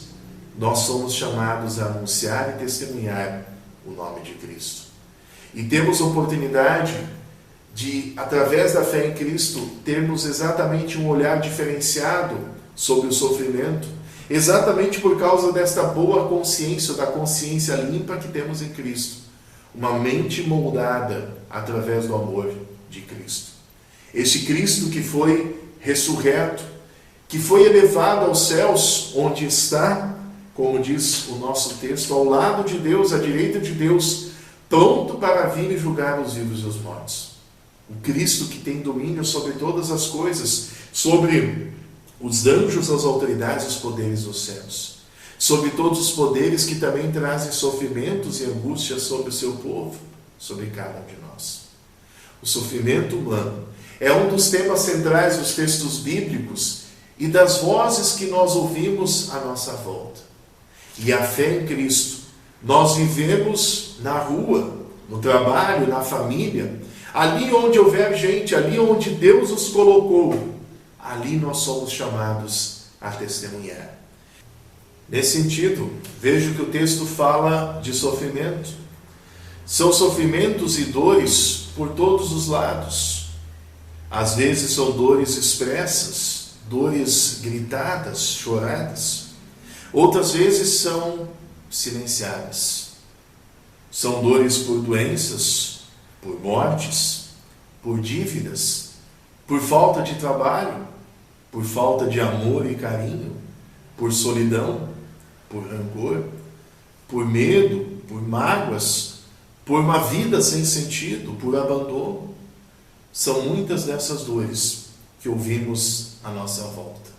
nós somos chamados a anunciar e testemunhar o nome de Cristo. E temos a oportunidade de, através da fé em Cristo, termos exatamente um olhar diferenciado sobre o sofrimento, exatamente por causa desta boa consciência, da consciência limpa que temos em Cristo. Uma mente moldada através do amor de Cristo. Este Cristo que foi ressurreto, que foi elevado aos céus, onde está, como diz o nosso texto, ao lado de Deus, à direita de Deus, pronto para vir e julgar os vivos e os mortos. O Cristo que tem domínio sobre todas as coisas, sobre os anjos, as autoridades e os poderes dos céus, sobre todos os poderes que também trazem sofrimentos e angústias sobre o seu povo, sobre cada um de nós. O sofrimento humano é um dos temas centrais dos textos bíblicos e das vozes que nós ouvimos à nossa volta. E a fé em Cristo, nós vivemos na rua, no trabalho, na família, ali onde houver gente, ali onde Deus os colocou, ali nós somos chamados a testemunhar. Nesse sentido, vejo que o texto fala de sofrimento. São sofrimentos e dores por todos os lados. Às vezes são dores expressas, dores gritadas, choradas. Outras vezes são silenciadas. São dores por doenças, por mortes, por dívidas, por falta de trabalho, por falta de amor e carinho, por solidão, por rancor, por medo, por mágoas, por uma vida sem sentido, por abandono. São muitas dessas dores que ouvimos à nossa volta.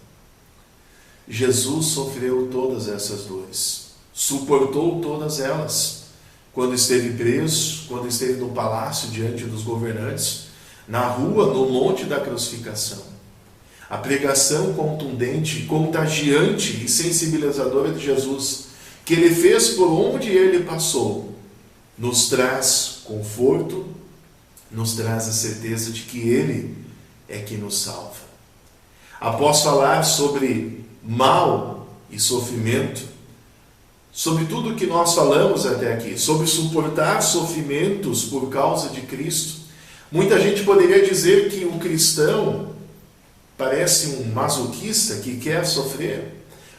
Jesus sofreu todas essas dores, suportou todas elas, quando esteve preso, quando esteve no palácio diante dos governantes, na rua, no monte da crucificação. A pregação contundente, contagiante e sensibilizadora de Jesus, que ele fez por onde ele passou, nos traz conforto, nos traz a certeza de que ele é que nos salva. Após falar sobre mal e sofrimento, sobre tudo o que nós falamos até aqui, sobre suportar sofrimentos por causa de Cristo, muita gente poderia dizer que o cristão parece um masoquista que quer sofrer,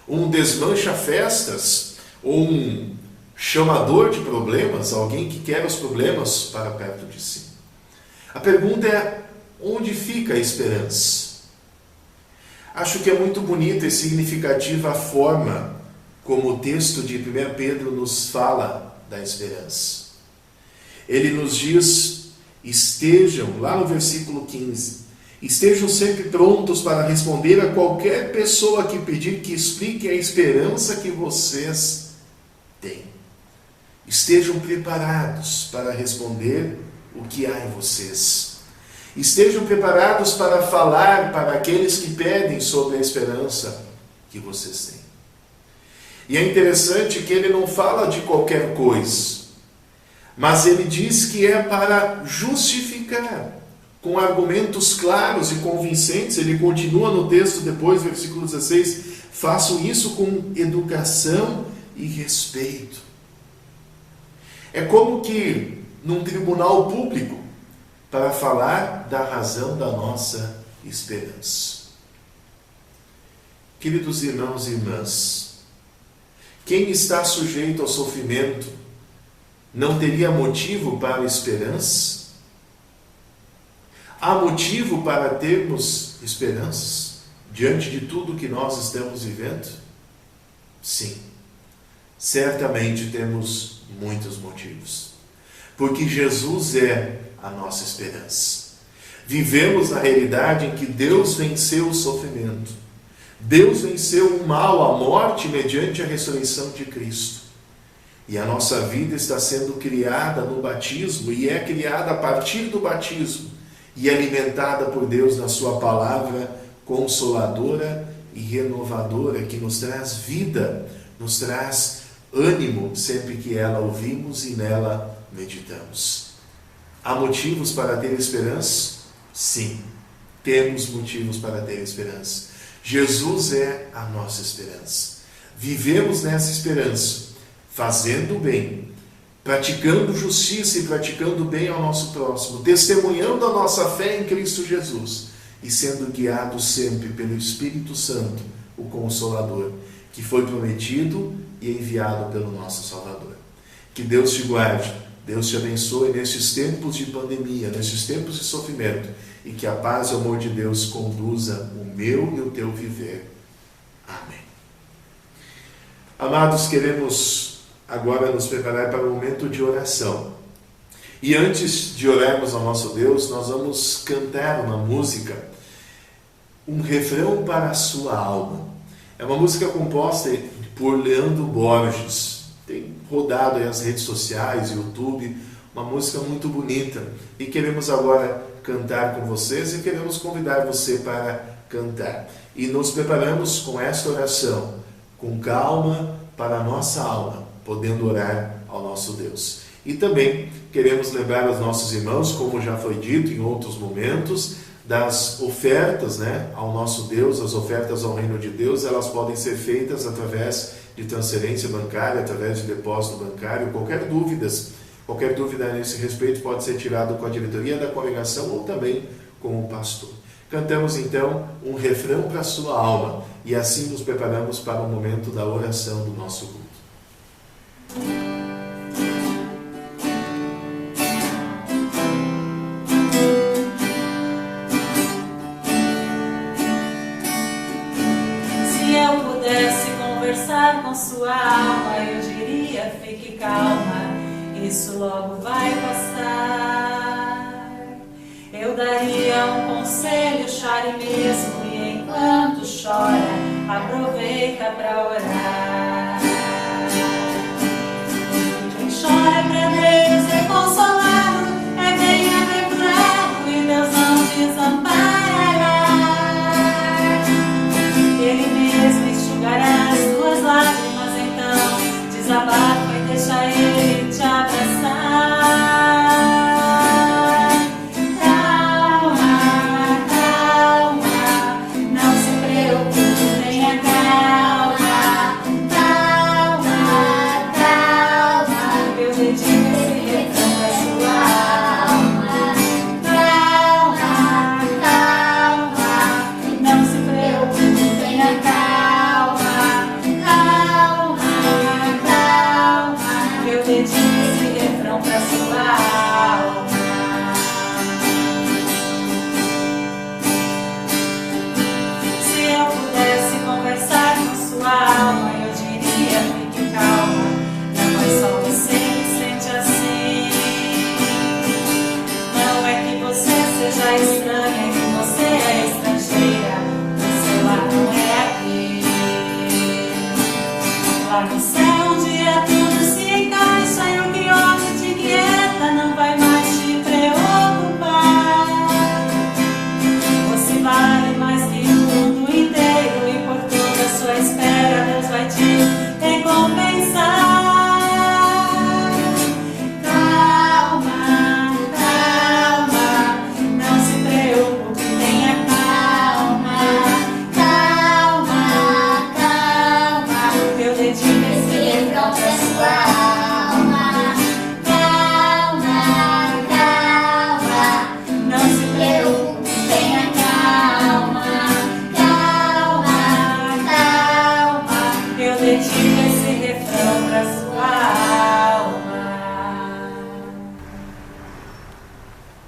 um desmancha-festas, ou um chamador de problemas, alguém que quer os problemas para perto de si. A pergunta é, onde fica a esperança? Acho que é muito bonita e significativa a forma como o texto de 1 Pedro nos fala da esperança. Ele nos diz, estejam, lá no versículo 15, estejam sempre prontos para responder a qualquer pessoa que pedir que explique a esperança que vocês têm. Estejam preparados para responder o que há em vocês. Estejam preparados para falar para aqueles que pedem sobre a esperança que vocês têm. E é interessante que ele não fala de qualquer coisa, mas ele diz que é para justificar, com argumentos claros e convincentes. Ele continua no texto depois, versículo 16, façam isso com educação e respeito. É como que num tribunal público, para falar da razão da nossa esperança. Queridos irmãos e irmãs, quem está sujeito ao sofrimento não teria motivo para a esperança? Há motivo para termos esperanças diante de tudo que nós estamos vivendo? Sim. Certamente temos muitos motivos, porque Jesus é a nossa esperança. Vivemos na realidade em que Deus venceu o sofrimento. Deus venceu o mal, a morte, mediante a ressurreição de Cristo. E a nossa vida está sendo criada no batismo, e é criada a partir do batismo, e alimentada por Deus na sua palavra consoladora e renovadora, que nos traz vida, nos traz ânimo sempre que ela ouvimos e nela meditamos. Há motivos para ter esperança? Sim, temos motivos para ter esperança. Jesus é a nossa esperança. Vivemos nessa esperança, fazendo o bem, praticando justiça e praticando bem ao nosso próximo, testemunhando a nossa fé em Cristo Jesus e sendo guiados sempre pelo Espírito Santo, o Consolador, que foi prometido e enviado pelo nosso Salvador. Que Deus te guarde, Deus te abençoe nesses tempos de pandemia, nesses tempos de sofrimento, e que a paz e o amor de Deus conduza o meu e o teu viver. Amém. Amados, queremos agora nos preparar para o momento de oração. E antes de orarmos ao nosso Deus, nós vamos cantar uma música, um refrão para a sua alma. É uma música composta por Leandro Borges. Tem rodado aí as redes sociais, YouTube, uma música muito bonita. E queremos agora cantar com vocês e queremos convidar você para cantar. E nos preparamos com esta oração, com calma para a nossa alma, podendo orar ao nosso Deus. E também queremos lembrar aos nossos irmãos, como já foi dito em outros momentos, das ofertas, ao nosso Deus, as ofertas ao reino de Deus, elas podem ser feitas através de transferência bancária, através de depósito bancário. Qualquer dúvida nesse respeito pode ser tirada com a diretoria da congregação ou também com o pastor. Cantamos então um refrão para a sua alma e assim nos preparamos para o momento da oração do nosso culto. Com sua alma, eu diria, fique calma, isso logo vai passar. Eu daria um conselho, chore mesmo, e enquanto chora, aproveita para orar. Quem chora pra Deus é consolado, é bem-aventurado, e Deus não desamparará. Ele mesmo enxugará as tuas lágrimas, então desabafa e deixa Ele te abraçar. Calma, calma, não se preocupe, tenha calma. Calma, calma, eu dedico esse refrão pra sua alma. Calma, calma, não se preocupe, tenha calma.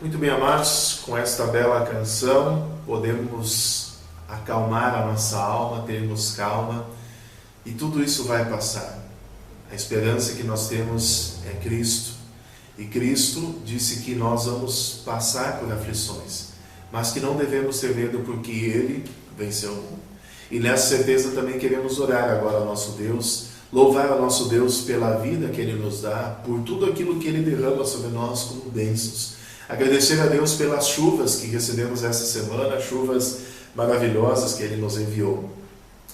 Muito bem, amados, com esta bela canção podemos acalmar a nossa alma, termos calma, e tudo isso vai passar. A esperança que nós temos é Cristo. E Cristo disse que nós vamos passar por aflições, mas que não devemos ter medo porque Ele venceu o mundo. E nessa certeza também queremos orar agora ao nosso Deus, louvar ao nosso Deus pela vida que Ele nos dá, por tudo aquilo que Ele derrama sobre nós como bênçãos. Agradecer a Deus pelas chuvas que recebemos essa semana, chuvas maravilhosas que Ele nos enviou.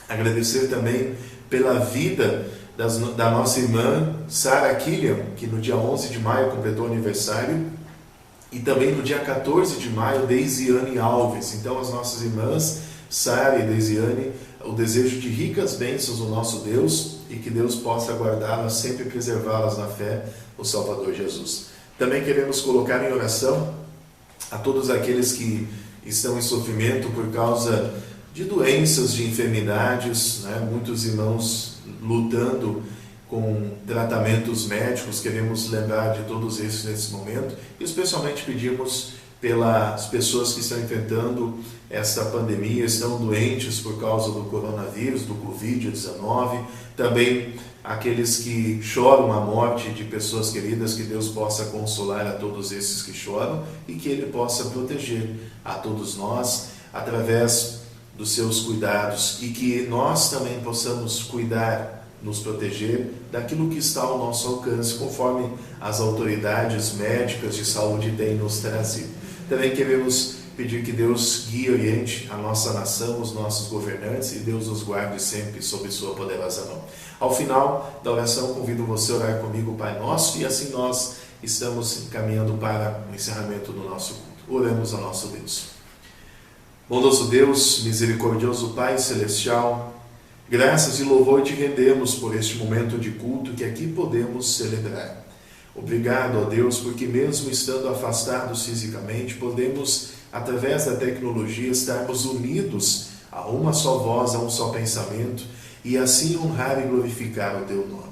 Agradecer também pela vida da nossa irmã Sarah Killian, que no dia 11 de maio completou aniversário, e também no dia 14 de maio, Deisiane Alves. Então, as nossas irmãs Sarah e Deisiane, o desejo de ricas bênçãos do nosso Deus, e que Deus possa guardá-las, sempre preservá-las na fé no Salvador Jesus. Também queremos colocar em oração a todos aqueles que estão em sofrimento por causa de doenças, de enfermidades, né? Muitos irmãos lutando com tratamentos médicos. Queremos lembrar de todos esses nesse momento, e especialmente pedimos pelas pessoas que estão enfrentando esta pandemia, estão doentes por causa do coronavírus, do Covid-19, também aqueles que choram a morte de pessoas queridas, que Deus possa consolar a todos esses que choram e que Ele possa proteger a todos nós através dos seus cuidados, e que nós também possamos cuidar, nos proteger daquilo que está ao nosso alcance, conforme as autoridades médicas de saúde têm nos trazido. Também queremos pedir que Deus guie e oriente a nossa nação, os nossos governantes, e Deus os guarde sempre sob sua poderosa mão. Ao final da oração, convido você a orar comigo, Pai Nosso, e assim nós estamos caminhando para o encerramento do nosso culto. Oramos ao nosso Deus. Bondoso Deus, misericordioso Pai Celestial, graças e louvor te rendemos por este momento de culto que aqui podemos celebrar. Obrigado, ó Deus, porque mesmo estando afastados fisicamente, podemos, através da tecnologia, estarmos unidos a uma só voz, a um só pensamento, e assim honrar e glorificar o teu nome.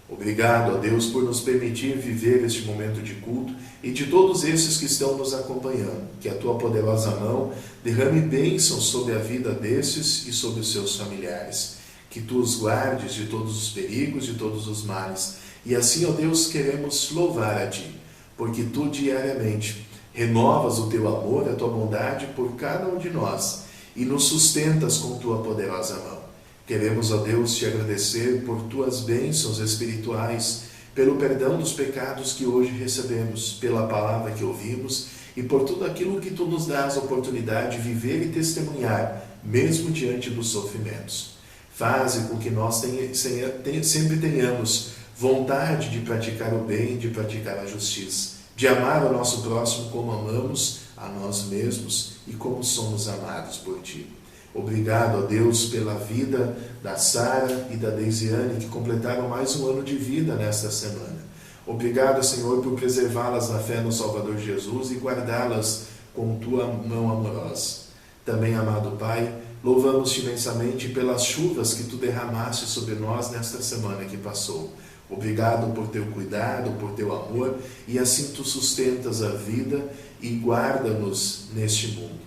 Obrigado, ó Deus, por nos permitir viver este momento de culto, e de todos esses que estão nos acompanhando. Que a tua poderosa mão derrame bênçãos sobre a vida desses e sobre os seus familiares. Que tu os guardes de todos os perigos, de todos os males. E assim, ó Deus, queremos louvar a ti, porque tu diariamente renovas o teu amor, a tua bondade por cada um de nós, e nos sustentas com tua poderosa mão. Queremos, ó Deus, te agradecer por tuas bênçãos espirituais, pelo perdão dos pecados que hoje recebemos, pela palavra que ouvimos e por tudo aquilo que tu nos dás a oportunidade de viver e testemunhar, mesmo diante dos sofrimentos. Faze com que nós sempre tenhamos vontade de praticar o bem, de praticar a justiça, de amar o nosso próximo como amamos a nós mesmos e como somos amados por ti. Obrigado, ó Deus, pela vida da Sarah e da Deisiane, que completaram mais um ano de vida nesta semana. Obrigado, Senhor, por preservá-las na fé no Salvador Jesus e guardá-las com tua mão amorosa. Também, amado Pai, louvamos-te imensamente pelas chuvas que tu derramaste sobre nós nesta semana que passou. Obrigado por teu cuidado, por teu amor, e assim tu sustentas a vida e guarda-nos neste mundo.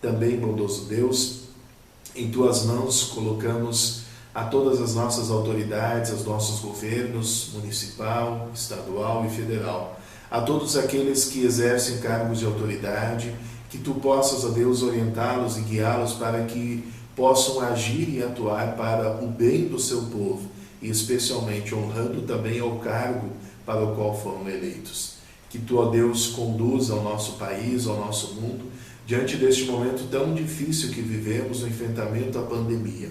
Também, bondoso Deus, em tuas mãos colocamos a todas as nossas autoridades, aos nossos governos municipal, estadual e federal, a todos aqueles que exercem cargos de autoridade, que tu possas, ó Deus, orientá-los e guiá-los para que possam agir e atuar para o bem do seu povo, e especialmente honrando também ao cargo para o qual foram eleitos. Que tu, ó Deus, conduza ao nosso país, ao nosso mundo, diante deste momento tão difícil que vivemos no enfrentamento à pandemia.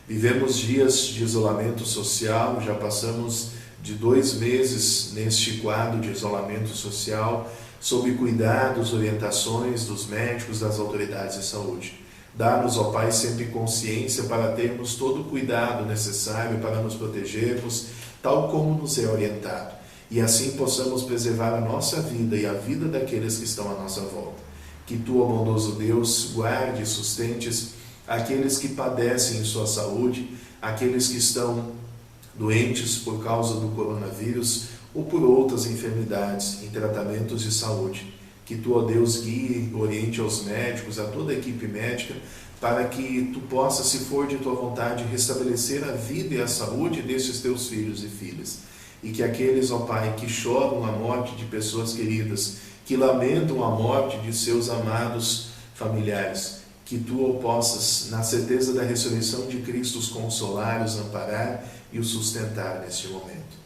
Vivemos dias de isolamento social, já passamos de 2 meses neste quadro de isolamento social, sob cuidados, orientações dos médicos, das autoridades de saúde. Dá-nos, ó Pai, sempre consciência para termos todo o cuidado necessário para nos protegermos, tal como nos é orientado, e assim possamos preservar a nossa vida e a vida daqueles que estão à nossa volta. Que tu, ó bondoso Deus, guarde e sustentes aqueles que padecem em sua saúde, aqueles que estão doentes por causa do coronavírus ou por outras enfermidades em tratamentos de saúde. Que tu, ó Deus, guie e oriente aos médicos, a toda a equipe médica, para que tu possas, se for de tua vontade, restabelecer a vida e a saúde desses teus filhos e filhas. E que aqueles, ó Pai, que choram a morte de pessoas queridas, que lamentam a morte de seus amados familiares, que tu o possas, na certeza da ressurreição de Cristo, os consolar, os amparar e os sustentar neste momento.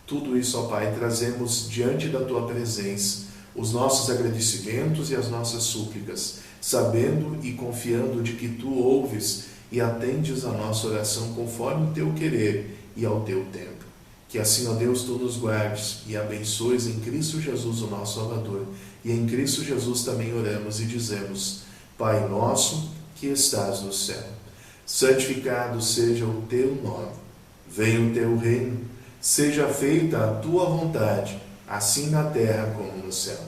Tudo isso, ó Pai, trazemos diante da tua presença, os nossos agradecimentos e as nossas súplicas, sabendo e confiando de que tu ouves e atendes a nossa oração conforme o teu querer e ao teu tempo. Que assim, ó Deus, tu nos guardes e abençoes em Cristo Jesus, o nosso Salvador. E em Cristo Jesus também oramos e dizemos: Pai nosso que estás no céu, santificado seja o teu nome. Venha o teu reino, seja feita a tua vontade, assim na terra como no céu.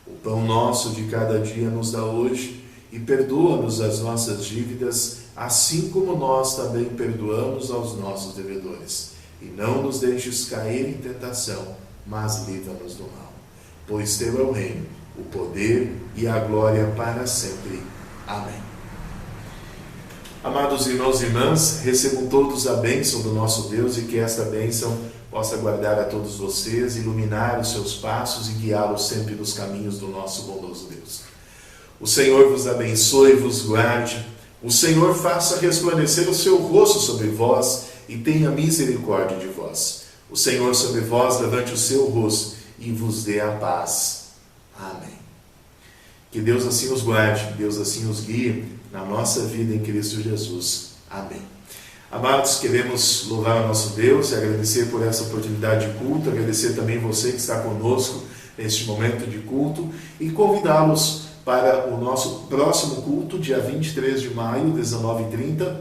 O pão nosso de cada dia nos dá hoje, e perdoa-nos as nossas dívidas, assim como nós também perdoamos aos nossos devedores. E não nos deixes cair em tentação, mas livra-nos do mal. Pois teu é o reino, o poder e a glória para sempre. Amém. Amados irmãos e irmãs, recebam todos a bênção do nosso Deus e que esta bênção possa guardar a todos vocês, iluminar os seus passos e guiá-los sempre nos caminhos do nosso bondoso Deus. O Senhor vos abençoe e vos guarde. O Senhor faça resplandecer o seu rosto sobre vós e tenha misericórdia de vós. O Senhor sobre vós levante o seu rosto e vos dê a paz. Amém. Que Deus assim os guarde, Deus assim os guie na nossa vida em Cristo Jesus. Amém. Amados, queremos louvar o nosso Deus e agradecer por essa oportunidade de culto, agradecer também você que está conosco neste momento de culto e convidá-los para o nosso próximo culto, dia 23 de maio, 19h30.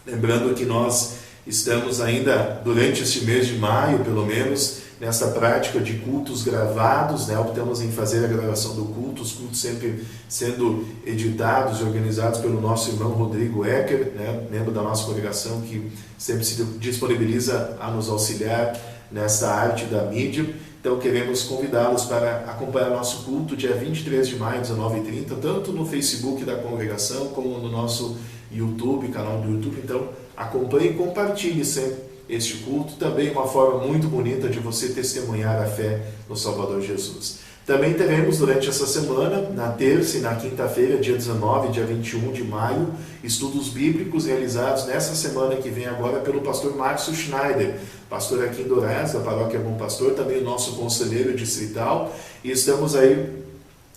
Lembrando que nós estamos ainda, durante este mês de maio, pelo menos, nessa prática de cultos gravados, né? Optamos em fazer a gravação do culto, os cultos sempre sendo editados e organizados pelo nosso irmão Rodrigo Ecker, né? Membro da nossa congregação, que sempre se disponibiliza a nos auxiliar nessa arte da mídia. Então queremos convidá-los para acompanhar nosso culto dia 23 de maio, 19h30, tanto no Facebook da congregação como no nosso YouTube, canal do YouTube. Então acompanhe e compartilhe sempre este culto. Também uma forma muito bonita de você testemunhar a fé no Salvador Jesus. Também teremos durante essa semana, na terça e na quinta-feira, dia 19 e dia 21 de maio, estudos bíblicos realizados nessa semana que vem agora pelo pastor Márcio Schneider, pastor aqui em Dourados, da Paróquia Bom Pastor, também o nosso conselheiro distrital, e estamos aí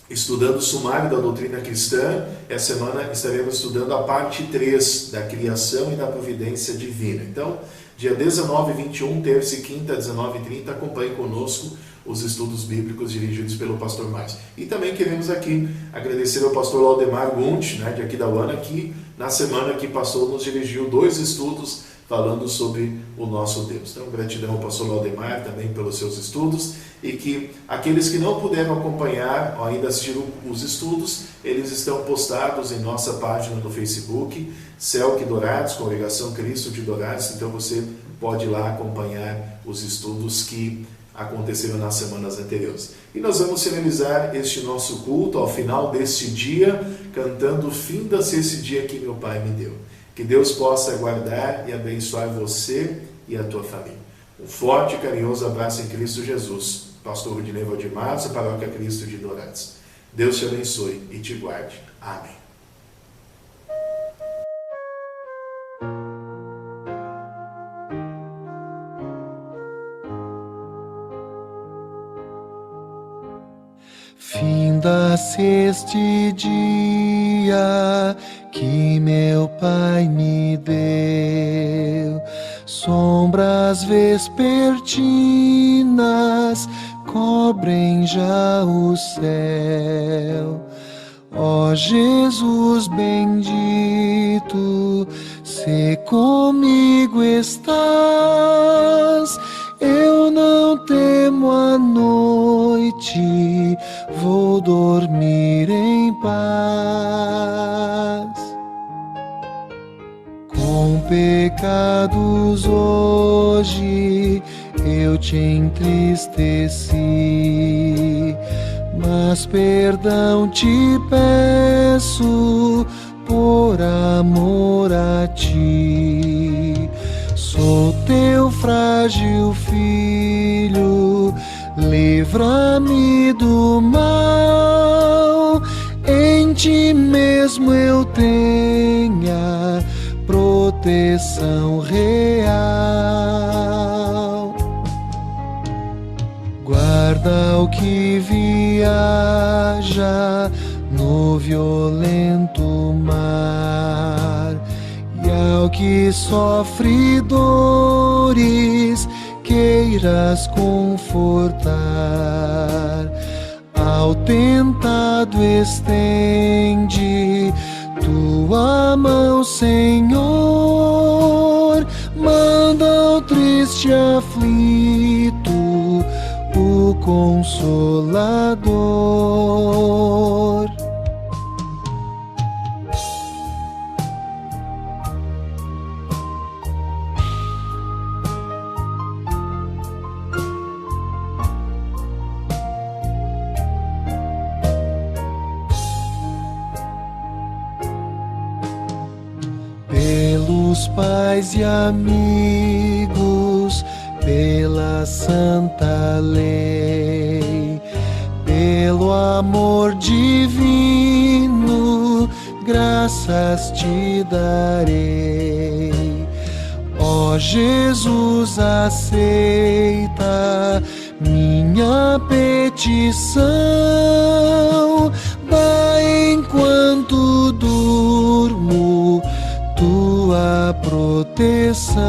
estudando o sumário da doutrina cristã. Essa semana estaremos estudando a parte 3 da criação e da providência divina. Então, dia 19 e 21, terça e quinta, 19h30, acompanhe conosco os estudos bíblicos dirigidos pelo pastor Márcio. E também queremos aqui agradecer ao pastor Laudemar Gunt, né, de aqui da UANA, que na semana que passou nos dirigiu 2 estudos falando sobre o nosso Deus. Então, gratidão ao pastor Laudemar também pelos seus estudos, e que aqueles que não puderam acompanhar ou ainda assistiram os estudos, eles estão postados em nossa página do Facebook, CELC Dourados, Congregação Cristo de Dourados. Então você pode ir lá acompanhar os estudos que aconteceram nas semanas anteriores. E nós vamos finalizar este nosso culto ao final deste dia, cantando Finda-se esse dia que meu Pai me deu. Que Deus possa guardar e abençoar você e a tua família. Um forte e carinhoso abraço em Cristo Jesus. Pastor Rudinei Valdemar, da Paróquia Cristo de Dourados. Deus te abençoe e te guarde. Amém. Finda-se este dia que meu Pai me deu, sombras vespertinas cobrem já o céu. Ó Jesus bendito, se comigo estás, eu não temo a noite, vou dormir em paz. Com pecados hoje eu te entristeci, mas perdão te peço por amor a ti. Sou teu frágil filho, livra-me do mal. Em ti mesmo eu tenha proteção real. Guarda o que viaja no violento mar, e ao que sofre dores queiras confortar. Ao tentado estende tua mão, Senhor. Manda ao triste aflito o Consolador. Pelos pais e amigos, pela santa lei, pelo amor divino, graças te darei. Ó Jesus, aceita minha petição, dá enquanto durmo tua proteção.